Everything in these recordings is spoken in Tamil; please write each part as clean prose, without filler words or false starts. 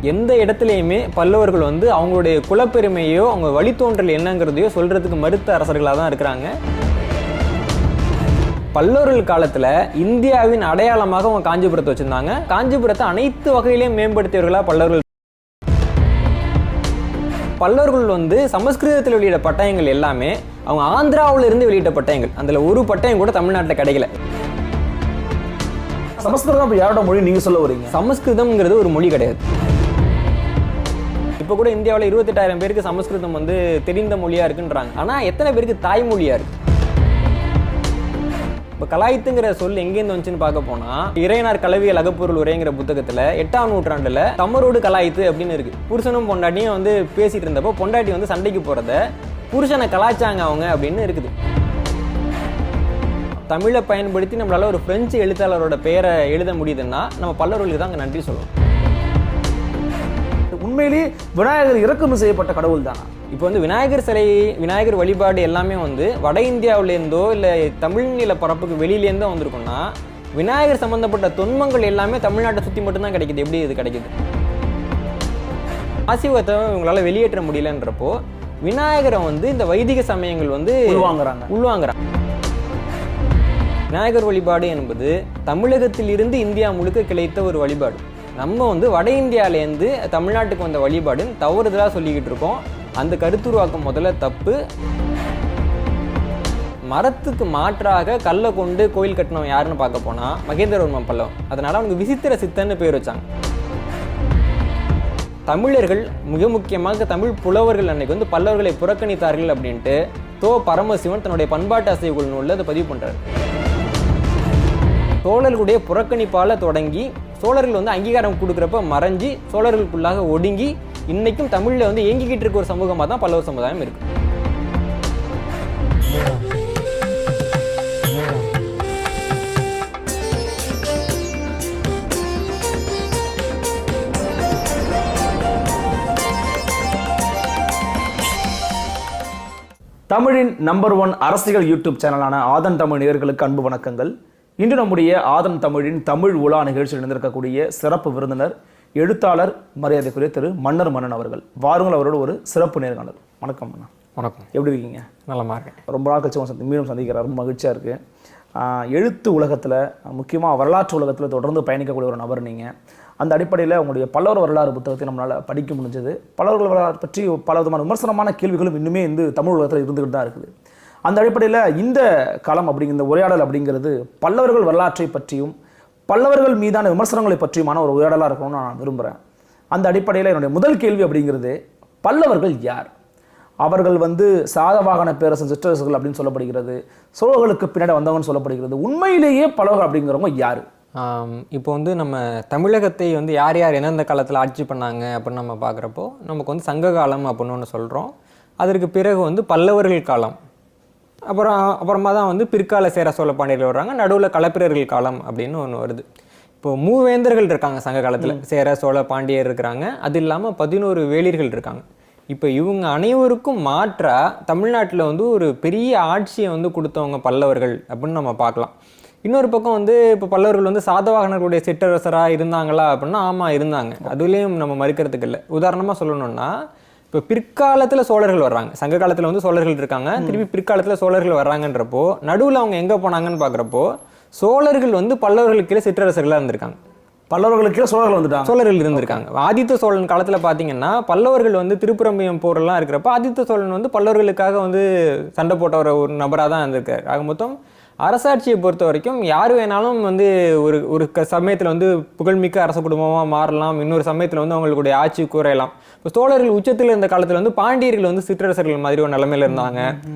எந்த இடத்துலையுமே பல்லவர்கள் வந்து அவங்களுடைய குலப்பெருமையோ அவங்க வழித்தோன்றல் என்னங்கிறதையோ சொல்றதுக்கு மறுத்த அரசர்களாக தான் இருக்கிறாங்க. பல்லவர்கள் காலத்துல இந்தியாவின் அடையாளமாக அவங்க காஞ்சிபுரத்தை வச்சிருந்தாங்க. காஞ்சிபுரத்தை அனைத்து வகையிலையும் மேம்படுத்தியவர்களா பல்லவர்கள். பல்லவர்கள் வந்து சமஸ்கிருதத்தில் வெளியிட பட்டயங்கள் எல்லாமே அவங்க ஆந்திராவில இருந்து வெளியிட்ட பட்டயங்கள். அதுல ஒரு பட்டயம் கூட தமிழ்நாட்டில் கிடைக்கல. சமஸ்கிருதம் யாரோட மொழி நீங்க சொல்ல வரீங்க? சமஸ்கிருதம்ங்கிறது ஒரு மொழி கிடையாது. இப்ப கூட இந்தியாவில் 28,000 பேருக்கு சமஸ்கிருதம் வந்து தெரிந்த மொழியா இருக்குன்றாங்க. ஆனா எத்தனை பேருக்கு தாய்மொழியா இருக்கு? இப்போ கலாய்த்துங்கிற சொல் எங்கேருந்து வந்துச்சுன்னு பார்க்க போனா, இறையனார் கலவியல் அகப்பொருள் உரைங்கிற புத்தகத்துல 8ஆம் நூற்றாண்டுல தமரோடு கலாய்த்து அப்படின்னு இருக்கு. புருஷனும் பொண்டாட்டியும் வந்து பேசிட்டு இருந்தப்போ பொண்டாட்டி வந்து சண்டைக்கு போறத புருஷனை கலாய்ச்சாங்க அவங்க அப்படின்னு இருக்குது. தமிழை பயன்படுத்தி நம்மளால ஒரு பிரெஞ்சு எழுத்தாளரோட பெயரை எழுத முடியுதுன்னா நம்ம பல்லவர்களுக்கு தான் அங்கே நன்றி சொல்லணும். உண்மையிலேயே விநாயகர் இறக்குமதி செய்யப்பட்ட கடவுள் தானா? இப்போ வந்து விநாயகர் சிலை, விநாயகர் வழிபாடு எல்லாமே வந்து வட இந்தியாவிலேருந்தோ இல்லை தமிழ்நில பரப்புக்கு வெளியிலேருந்தோ வந்திருக்குன்னா, விநாயகர் சம்பந்தப்பட்ட தொன்மங்கள் எல்லாமே தமிழ்நாட்டை சுற்றி மட்டும்தான் கிடைக்குது. எப்படி இது கிடைக்குது? ஆசீர்வாதத்தை இவங்களால வெளியேற்ற முடியலன்றப்போ விநாயகரை வந்து இந்த வைதிக சமயங்கள் வந்து உள்வாங்குறாங்க. விநாயகர் வழிபாடு என்பது தமிழகத்தில் இருந்து இந்தியா முழுக்க கிளைத்த ஒரு வழிபாடு. நம்ம வந்து வட இந்தியாவிலேருந்து தமிழ்நாட்டுக்கு வந்த வழிபாடுன்னு தவறுதலாக சொல்லிக்கிட்டு இருக்கோம். அந்த கருத்துருவாக்கம் முதல்ல தப்பு. மரத்துக்கு மாற்றாக கல்லை கொண்டு கோயில் கட்டினவன் யாருன்னு பார்க்க போனா மகேந்திரவர்மன் பல்லவன். அதனால அவனுக்கு விசித்திர சித்தன்னு பேர் வச்சாங்க. தமிழர்கள் மிக முக்கியமாக தமிழ் புலவர்கள் அன்னைக்கு வந்து பல்லவர்களை புறக்கணித்தார்கள் அப்படின்ட்டு பரமசிவன் தன்னுடைய பண்பாட்டு அசைவுகள் நூலில் அதை பதிவு பண்றாரு. சோழர்களுடைய புறக்கணிப்பால தொடங்கி சோழர்கள் வந்து அங்கீகாரம் கொடுக்குறப்ப மறைஞ்சி சோழர்களுக்குள்ளாக ஒடுங்கி இன்னைக்கும் தமிழ்ல வந்து இயங்கிக்கிட்டு இருக்க ஒரு சமூகமாக தான் பல்லவ சமுதாயம் இருக்கு. தமிழின் நம்பர் 1 அரசியல் யூடியூப் சேனலான ஆதன் தமிழ் நேயர்களுக்கு அன்பு வணக்கங்கள். இன்று நம்முடைய ஆதன் தமிழின் தமிழ் உலா நிகழ்ச்சியில் இணைந்திருக்கக்கூடிய சிறப்பு விருந்தினர் எழுத்தாளர் மரியாதைக்குரிய திரு மன்னர் மன்னன் அவர்கள். வாருங்கள் அவரோட ஒரு சிறப்பு நேர்காணல். வணக்கம் அண்ணா. வணக்கம். எப்படி இருக்கீங்க? நலமா இருக்கேன். ரொம்ப நாள் கழிச்சு மீண்டும் சந்திக்கிறார். ரொம்ப மகிழ்ச்சியாக இருக்குது. எழுத்து உலகத்தில், முக்கியமாக வரலாற்று உலகத்தில் தொடர்ந்து பயணிக்கக்கூடிய ஒரு நபர் நீங்கள். அந்த அடிப்படையில் உங்களுடைய பல்லவர் வரலாறு புத்தகத்தை நம்மளால் படிக்க முடிஞ்சது. பல்லவர்கள் வரலாறு பற்றி பல விதமான விமர்சனமான கேள்விகளும் இன்னுமே தமிழ் உலகத்தில் இருந்துகிட்டு தான் இருக்குது. அந்த அடிப்படையில் இந்த களம் அப்படிங்கிற உரையாடல் அப்படிங்கிறது பல்லவர்கள் வரலாற்றை பற்றியும் பல்லவர்கள் மீதான விமர்சனங்களை பற்றியுமான ஒரு உரையாடலாக இருக்கணும்னு நான் விரும்புகிறேன். அந்த அடிப்படையில் என்னுடைய முதல் கேள்வி அப்படிங்கிறது, பல்லவர்கள் யார்? அவர்கள் சாதவாகன பேரரசன் சிற்றரசுகள் அப்படின்னு சொல்லப்படுகிறது. சோழர்களுக்கு பின்னாடி வந்தவங்கன்னு சொல்லப்படுகிறது. உண்மையிலேயே பல்லவர்கள் அப்படிங்கிறவங்க யார்? இப்போ நம்ம தமிழகத்தை யார் யார் எந்தெந்த காலத்தில் ஆட்சி பண்ணாங்க அப்படின்னு நம்ம பார்க்குறப்போ நமக்கு சங்க காலம் அப்படின்னு ஒன்று சொல்கிறோம். அதற்கு பிறகு பல்லவர்கள் காலம், அப்புறமா தான் பிற்கால சேர சோழ பாண்டியர்கள் வர்றாங்க. நடுவில் களப்பிரர்கள் காலம் அப்படின்னு ஒன்று வருது. இப்போ மூவேந்தர்கள் இருக்காங்க சங்க காலத்தில். சேர சோழ பாண்டியர் இருக்கிறாங்க. அது இல்லாமல் 11 வேளிர்கள் இருக்காங்க. இப்போ இவங்க அனைவருக்கும் மாற்றா தமிழ்நாட்டில் ஒரு பெரிய ஆட்சியை கொடுத்தவங்க பல்லவர்கள் அப்படின்னு நம்ம பார்க்கலாம். இன்னொரு பக்கம் இப்போ பல்லவர்கள் சாதவாகனர்களுடைய சிற்றரசராக இருந்தாங்களா அப்படின்னா ஆமாம் இருந்தாங்க. அதுலேயும் நம்ம மறுக்கிறதுக்கு இல்லை. உதாரணமாக சொல்லணும்னா, இப்போ பிற்காலத்தில் சோழர்கள் வர்றாங்க. சங்க காலத்தில் சோழர்கள் இருக்காங்க, திருப்பி பிற்காலத்தில் சோழர்கள் வர்றாங்கன்றப்போ நடுவில் அவங்க எங்கே போனாங்கன்னு பார்க்குறப்போ சோழர்கள் பல்லவர்களுக்கு சிற்றரசர்களாக இருந்திருக்காங்க. பல்லவர்களுக்கு சோழர்கள் இருந்திருக்காங்க. ஆதித்த சோழன் காலத்தில் பார்த்தீங்கன்னா பல்லவர்கள் திருப்புரம்பியம் போரெல்லாம் இருக்கிறப்ப ஆதித்த சோழன் பல்லவர்களுக்காக சண்டை போட்ட ஒரு நபராக தான் இருந்திருக்காரு. ஆக மொத்தம் அரசாட்சியை பொறுத்த வரைக்கும் யார் வேணாலும் ஒரு சமயத்தில் புகழ்மிக்க அரச குடும்பமாக மாறலாம். இன்னொரு சமயத்தில் அவங்களுடைய ஆட்சி குறையலாம். இப்போ சோழர்கள் உச்சத்தில் இருந்த காலத்தில் பாண்டியர்கள் சிற்றரசர்கள் மாதிரி ஒரு நிலைமையில இருந்தாங்க.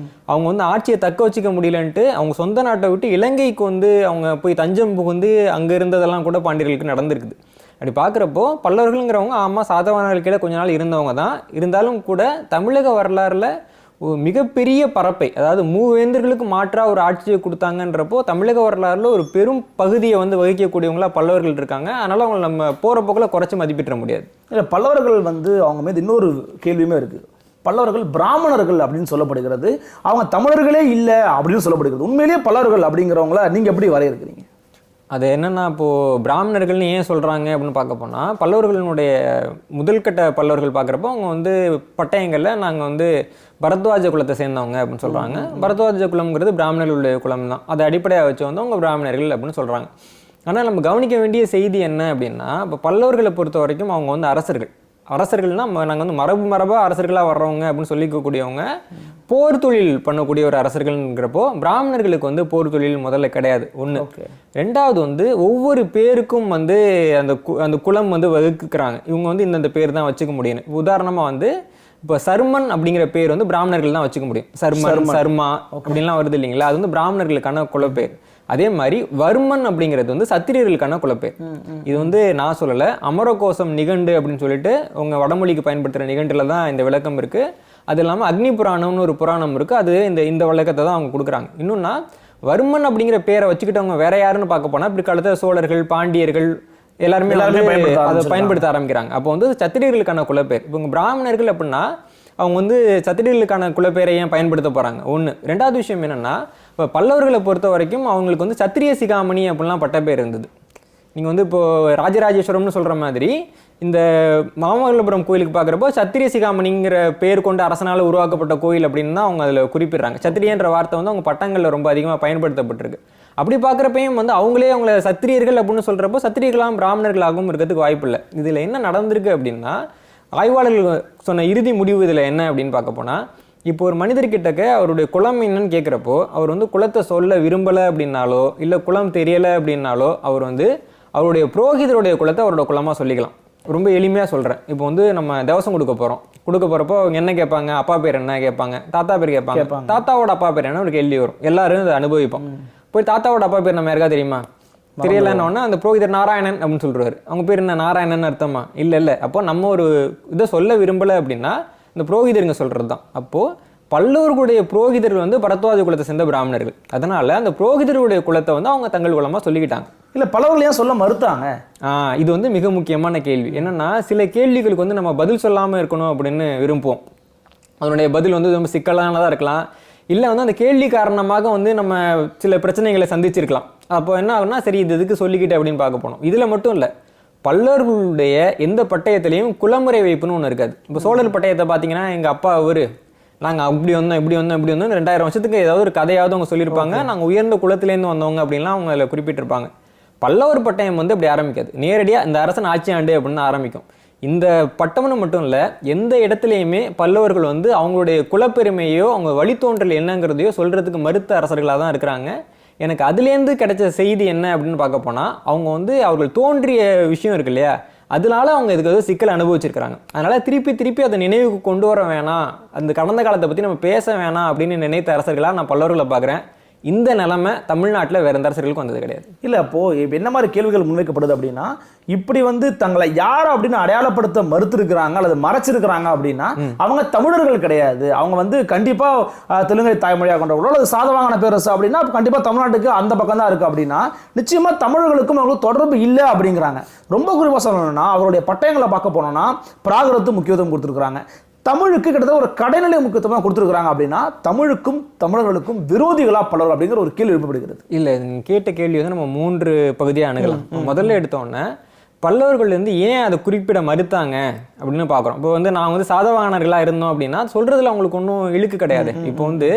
அவங்க ஆட்சியை தக்க வச்சுக்க முடியலன்ட்டு அவங்க சொந்த நாட்டை விட்டு இலங்கைக்கு அவங்க போய் தஞ்சம் புகுந்து அங்கே இருந்ததெல்லாம் கூட பாண்டியர்களுக்கு நடந்திருக்குது. அப்படி பார்க்குறப்போ பல்லவர்கள்ங்கிறவங்க ஆமாம் சாதவாகனர்களுக்கு கொஞ்ச நாள் இருந்தவங்க தான். இருந்தாலும் கூட தமிழக வரலாறுல மிகப்பெரிய பரப்பை, அதாவது மூவேந்தர்களுக்கு மாற்றா ஒரு ஆட்சியை கொடுத்தாங்கன்றப்போ தமிழக வரலாறுல ஒரு பெரும் பகுதியை வகிக்கக்கூடியவங்களா பல்லவர்கள் இருக்காங்க. அதனால அவங்க நம்ம போற போக்கில் குறைச்சி மதிப்பிட முடியாது. இல்லை, பல்லவர்கள் அவங்க மீது இன்னொரு கேள்வியுமே இருக்கு. பல்லவர்கள் பிராமணர்கள் அப்படின்னு சொல்லப்படுகிறது. அவங்க தமிழர்களே இல்லை அப்படின்னு சொல்லப்படுகிறது. உண்மையிலேயே பல்லவர்கள் அப்படிங்கிறவங்கள நீங்க எப்படி வரையறுக்கிறீங்க? அது என்னென்னா இப்போது பிராமணர்கள்னு ஏன் சொல்கிறாங்க அப்படின்னு பார்க்க போனால் பல்லவர்களுடைய முதல்கட்ட பல்லவர்கள் பார்க்குறப்போ அவங்க வந்து பட்டயங்களில் நாங்கள் வந்து பரத்வாஜ குலத்தை சேர்ந்தவங்க அப்படின்னு சொல்கிறாங்க. பரத்வாஜ குலம்ங்கிறது பிராமணர்களுடைய குலம் தான். அதை அடிப்படையாக வச்சு வந்து அவங்க பிராமணர்கள் அப்படின்னு சொல்கிறாங்க. ஆனால் நம்ம கவனிக்க வேண்டிய செய்தி என்ன அப்படின்னா, இப்போ பல்லவர்களை பொறுத்த வரைக்கும் அவங்க வந்து அரசர்கள்னால் நாங்கள் வந்து மரபாக அரசர்களாக வர்றவங்க அப்படின்னு சொல்லிக்கக்கூடியவங்க போர் தொழில் பண்ணக்கூடிய ஒரு அரசர்கள்ங்கிறப்போ பிராமணர்களுக்கு வந்து போர் தொழில் முதல்ல கிடையாது ஒன்று. ரெண்டாவது வந்து ஒவ்வொரு பேருக்கும் வந்து அந்த குலம் வந்து வகுக்குறாங்க. இவங்க வந்து இந்தந்த பேர் தான் வச்சுக்க முடியும். உதாரணமாக வந்து இப்போ சர்மன் அப்படிங்கிற பேர் வந்து பிராமணர்கள் தான் வச்சுக்க முடியும். சர்மா அப்படின்லாம் வருது இல்லைங்களா, அது வந்து பிராமணர்களுக்கான குலப்பேர். அதே மாதிரி வர்மன் அப்படிங்கிறது வந்து சத்திரியர்களுக்கான குலப்பேர். இது வந்து நான் சொல்லலை, அமரகோசம் நிகண்டு அப்படின்னு சொல்லிட்டு உங்கள் வடமொழிக்கு பயன்படுத்துகிற நிகண்டில் தான் இந்த விளக்கம் இருக்குது. அது இல்லாமல் அக்னி புராணம்னு ஒரு புராணம் இருக்குது, அது இந்த விளக்கத்தை தான் அவங்க கொடுக்குறாங்க. இன்னொன்னா வர்மன் அப்படிங்கிற பேரை வச்சுக்கிட்டவங்க வேற யாருன்னு பார்க்க போனால் பிற்காலத்தில் சோழர்கள், பாண்டியர்கள் எல்லாருமே அதை பயன்படுத்த ஆரம்பிக்கிறாங்க. அப்போ வந்து சத்திரியர்களுக்கான குலப்பேர். இப்போ பிராமணர்கள் அப்படின்னா அவங்க வந்து சத்திரியர்களுக்கான குலப்பேரை ஏன் பயன்படுத்த போகிறாங்க ஒன்று. ரெண்டாவது விஷயம் என்னென்னா, இப்போ பல்லவர்களை பொறுத்த வரைக்கும் அவங்களுக்கு வந்து சத்திரிய சிகாமணி அப்படின்லாம் பட்டப்பேர் இருந்தது. நீங்கள் வந்து இப்போது ராஜராஜேஸ்வரம்னு சொல்கிற மாதிரி இந்த மாமல்லபுரம் கோயிலுக்கு பார்க்குறப்போ சத்திரிய சிகாமணிங்கிற பேர் கொண்ட அரசனால் உருவாக்கப்பட்ட கோயில் அப்படின்னு தான் அவங்க அதில் குறிப்பிடுறாங்க. சத்திரியன்ற வார்த்தை வந்து அவங்க பட்டங்களில் ரொம்ப அதிகமாக பயன்படுத்தப்பட்டிருக்கு. அப்படி பார்க்குறப்பையும் வந்து அவங்கள சத்திரியர்கள் அப்படின்னு சொல்கிறப்போ சத்திரியர்களாகவும் பிராமணர்களாகவும் இருக்கிறதுக்கு வாய்ப்பு இல்லை. இதில் என்ன நடந்திருக்கு அப்படின்னா, ஆய்வாளர்கள் சொன்ன இறுதி முடிவு இதில் என்ன அப்படின்னு பார்க்க போனால், இப்போ ஒரு மனிதர்கிட்டக்க அவருடைய குலம் என்னன்னு கேட்குறப்போ அவர் வந்து குலத்தை சொல்ல விரும்பலை அப்படின்னாலோ இல்லை குலம் தெரியலை அப்படின்னாலோ அவர் வந்து அவருடைய புரோகிதருடைய குலத்தை அவரோட குலமாக சொல்லிக்கலாம். ரொம்ப எளிமையாக சொல்கிறேன். இப்போ வந்து நம்ம தேவசம் கொடுக்க போகிறப்போ அவங்க என்ன கேட்பாங்க, அப்பா பேர் என்ன கேட்பாங்க, தாத்தா பேர் கேட்பாங்க. தாத்தாவோட அப்பா பேர் என்ன ஒரு கேள்வி வரும். எல்லாரும் அதை அனுபவிப்போம். போய் தாத்தாவோட அப்பா பேர் நம்ம யாருக்கா தெரியுமா, தெரியலன்னா அந்த புரோகிதர் நாராயணன் அப்படின்னு சொல்றாரு. அவங்க பேர் என்ன நாராயணன் அர்த்தமா? இல்லை. அப்போ நம்ம ஒரு இதை சொல்ல விரும்பலை அப்படின்னா இந்த புரோகிதருங்க சொல்கிறது தான். அப்போது பல்லவர்களுடைய புரோகிதர்கள் வந்து பரத்வாஜ குலத்தை சேர்ந்த பிராமணர்கள். அதனால அந்த புரோகிதர்களுடைய குலத்தை வந்து அவங்க தங்கள் குலமாக சொல்லிக்கிட்டாங்க. இல்லை பல்லவர்கள் ஏன் சொல்ல மறுத்தாங்க? இது வந்து மிக முக்கியமான கேள்வி. என்னன்னா சில கேள்விகளுக்கு வந்து நம்ம பதில் சொல்லாமல் இருக்கணும் அப்படின்னு விரும்புவோம். அதனுடைய பதில் வந்து ரொம்ப சிக்கலானதாக இருக்கலாம். இல்லை வந்து அந்த கேள்வி காரணமாக வந்து நம்ம சில பிரச்சனைகளை சந்திச்சிருக்கலாம். அப்போ என்ன ஆகுனா, சரி இது எதுக்கு சொல்லிக்கிட்டு அப்படின்னு பார்க்க போனோம். இதில் மட்டும் இல்லை, பல்லவர்களுடைய எந்த பட்டயத்திலையும் குலமுறை வைப்புன்னு ஒன்று இருக்காது. இப்போ சோழர் பட்டயத்தை பார்த்தீங்கன்னா எங்கள் அப்பா நாங்கள் அப்படி வந்தோம் இப்படி வந்தோம் 2000 வருஷத்துக்கு ஏதாவது ஒரு கதையாவது அவங்க சொல்லியிருப்பாங்க. நாங்கள் உயர்ந்த குலத்திலேருந்து வந்தவங்க அப்படின்லாம் அவங்க அதில் குறிப்பிட்டிருப்பாங்க. பல்லவர் பட்டயம் வந்து அப்படி ஆரம்பிக்காது. நேரடியாக இந்த அரசன் ஆட்சி ஆண்டு அப்படின்னு ஆரம்பிக்கும். இந்த பட்டம்னு மட்டும் இல்லை, எந்த இடத்துலையுமே பல்லவர்கள் வந்து அவங்களுடைய குலப்பெருமையோ அவங்க வழித்தோன்றல் என்னங்கிறதையோ சொல்கிறதுக்கு மறுத்த அரசர்களாக தான் இருக்கிறாங்க. எனக்கு அதுலேருந்து கிடைச்ச செய்தி என்ன அப்படின்னு பார்க்க போனால், அவங்க வந்து அவர்கள் தோன்றிய விஷயம் இருக்கு இல்லையா, அதனால அவங்க இதுக்கு ஏதோ சிக்கல் அனுபவிச்சிருக்கிறாங்க. அதனால திருப்பி அதை நினைவுக்கு கொண்டு வர வேணாம், அந்த கடந்த காலத்தை பற்றி நம்ம பேச வேணாம் அப்படின்னு நினைத்த அரசர்களாக நான் பல்லவர்களை பார்க்குறேன். இந்த நிலைமை தமிழ்நாட்டில் வேற எந்த அரசர்களுக்கும் வந்தது கிடையாது. இல்லை அப்போது இப்போ என்ன மாதிரி கேள்விகள் முன்வைக்கப்படுது அப்படின்னா, இப்படி வந்து தங்களை யார் அப்படின்னு அடையாளப்படுத்த மறுத்திருக்கிறாங்க அல்லது மறைச்சிருக்கிறாங்க அப்படின்னா அவங்க தமிழர்கள் கிடையாது. அவங்க வந்து கண்டிப்பாக தெலுங்கை தாய்மொழியாக கொண்டவர்களோ அல்லது சாதவாகன பேரரசு அப்படின்னா கண்டிப்பாக தமிழ்நாட்டுக்கு அந்த பக்கம் தான் இருக்குது அப்படின்னா நிச்சயமாக தமிழர்களுக்கும் அவங்களுக்கு தொடர்பு இல்லை அப்படிங்கிறாங்க. ரொம்ப குறிப்பாக சொல்லணும்னா அவருடைய பட்டயங்களை பார்க்க போனோம்னா பிராகிருதத்துக்கு முக்கியத்துவம் கொடுத்துருக்குறாங்க. தமிழுக்கு கிட்டத்தட்ட ஒரு கடைநிலை முக்கியத்துவமாக கொடுத்துருக்குறாங்க. அப்படின்னா தமிழுக்கும் தமிழர்களுக்கும் விரோதிகளாக பலர் அப்படிங்கிற ஒரு கேள்வி எழுப்பப்படுகிறது. இல்லை, கேட்ட கேள்வி வந்து நம்ம 3 பகுதியாக அணுகலாம். முதல்ல எடுத்தோன்னே பல்லவர்கள் வந்து ஏன் அதை குறிப்பிட மறுத்தாங்க அப்படின்னு பார்க்குறோம். இப்போ வந்து நான் வந்து சாதவாகனர்களாக இருந்தோம் அப்படின்னா சொல்கிறதுல அவங்களுக்கு ஒன்றும் இழுக்கு கிடையாது. இப்போ வந்து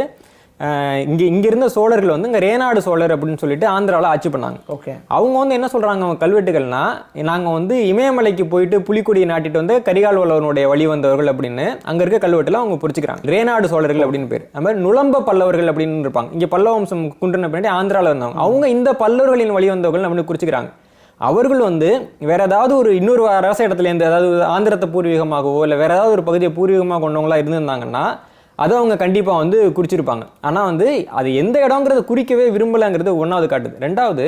இங்கே இருந்த சோழர்கள் வந்து இங்கே ரேனாடு சோழர் அப்படின்னு சொல்லிட்டு ஆந்திராவில் ஆட்சி பண்ணாங்க. ஓகே, அவங்க வந்து என்ன சொல்கிறாங்க, அவங்க கல்வெட்டுகள்னா நாங்கள் வந்து இமயமலைக்கு போயிட்டு புலிக்கொடியை நாட்டிட்டு வந்து கரிகால் வல்லவனுடைய வழி வந்தவர்கள் அப்படின்னு அங்கே இருக்க கல்வெட்டில் அவங்க குறிச்சிக்கிறாங்க. ரேனாடு சோழர்கள் அப்படின்னு பேர். அது மாதிரி நுளம்ப பல்லவர்கள் அப்படின்னு இருப்பாங்க. இங்கே பல்லவ வம்சம் குன்றின பின்னாடி ஆந்திராவில் இருந்தவங்க. அவங்க இந்த பல்லவர்களின் வழி வந்தவர்கள் அப்படின்னு குறிச்சிக்கிறாங்க. அவர்கள் வந்து வேற ஏதாவது ஒரு இன்னொரு அரச இடத்துலேருந்து அதாவது ஆந்திரத்தை பூர்வீகமாகவோ இல்லை வேற ஏதாவது ஒரு பகுதியை பூர்வீகமாக கொண்டவங்களா இருந்திருந்தாங்கன்னா அதை அவங்க கண்டிப்பாக வந்து குறிச்சிருப்பாங்க. ஆனால் வந்து அது எந்த இடங்கிறத குறிக்கவே விரும்பலைங்கிறது ஒன்றாவது காட்டுது. ரெண்டாவது,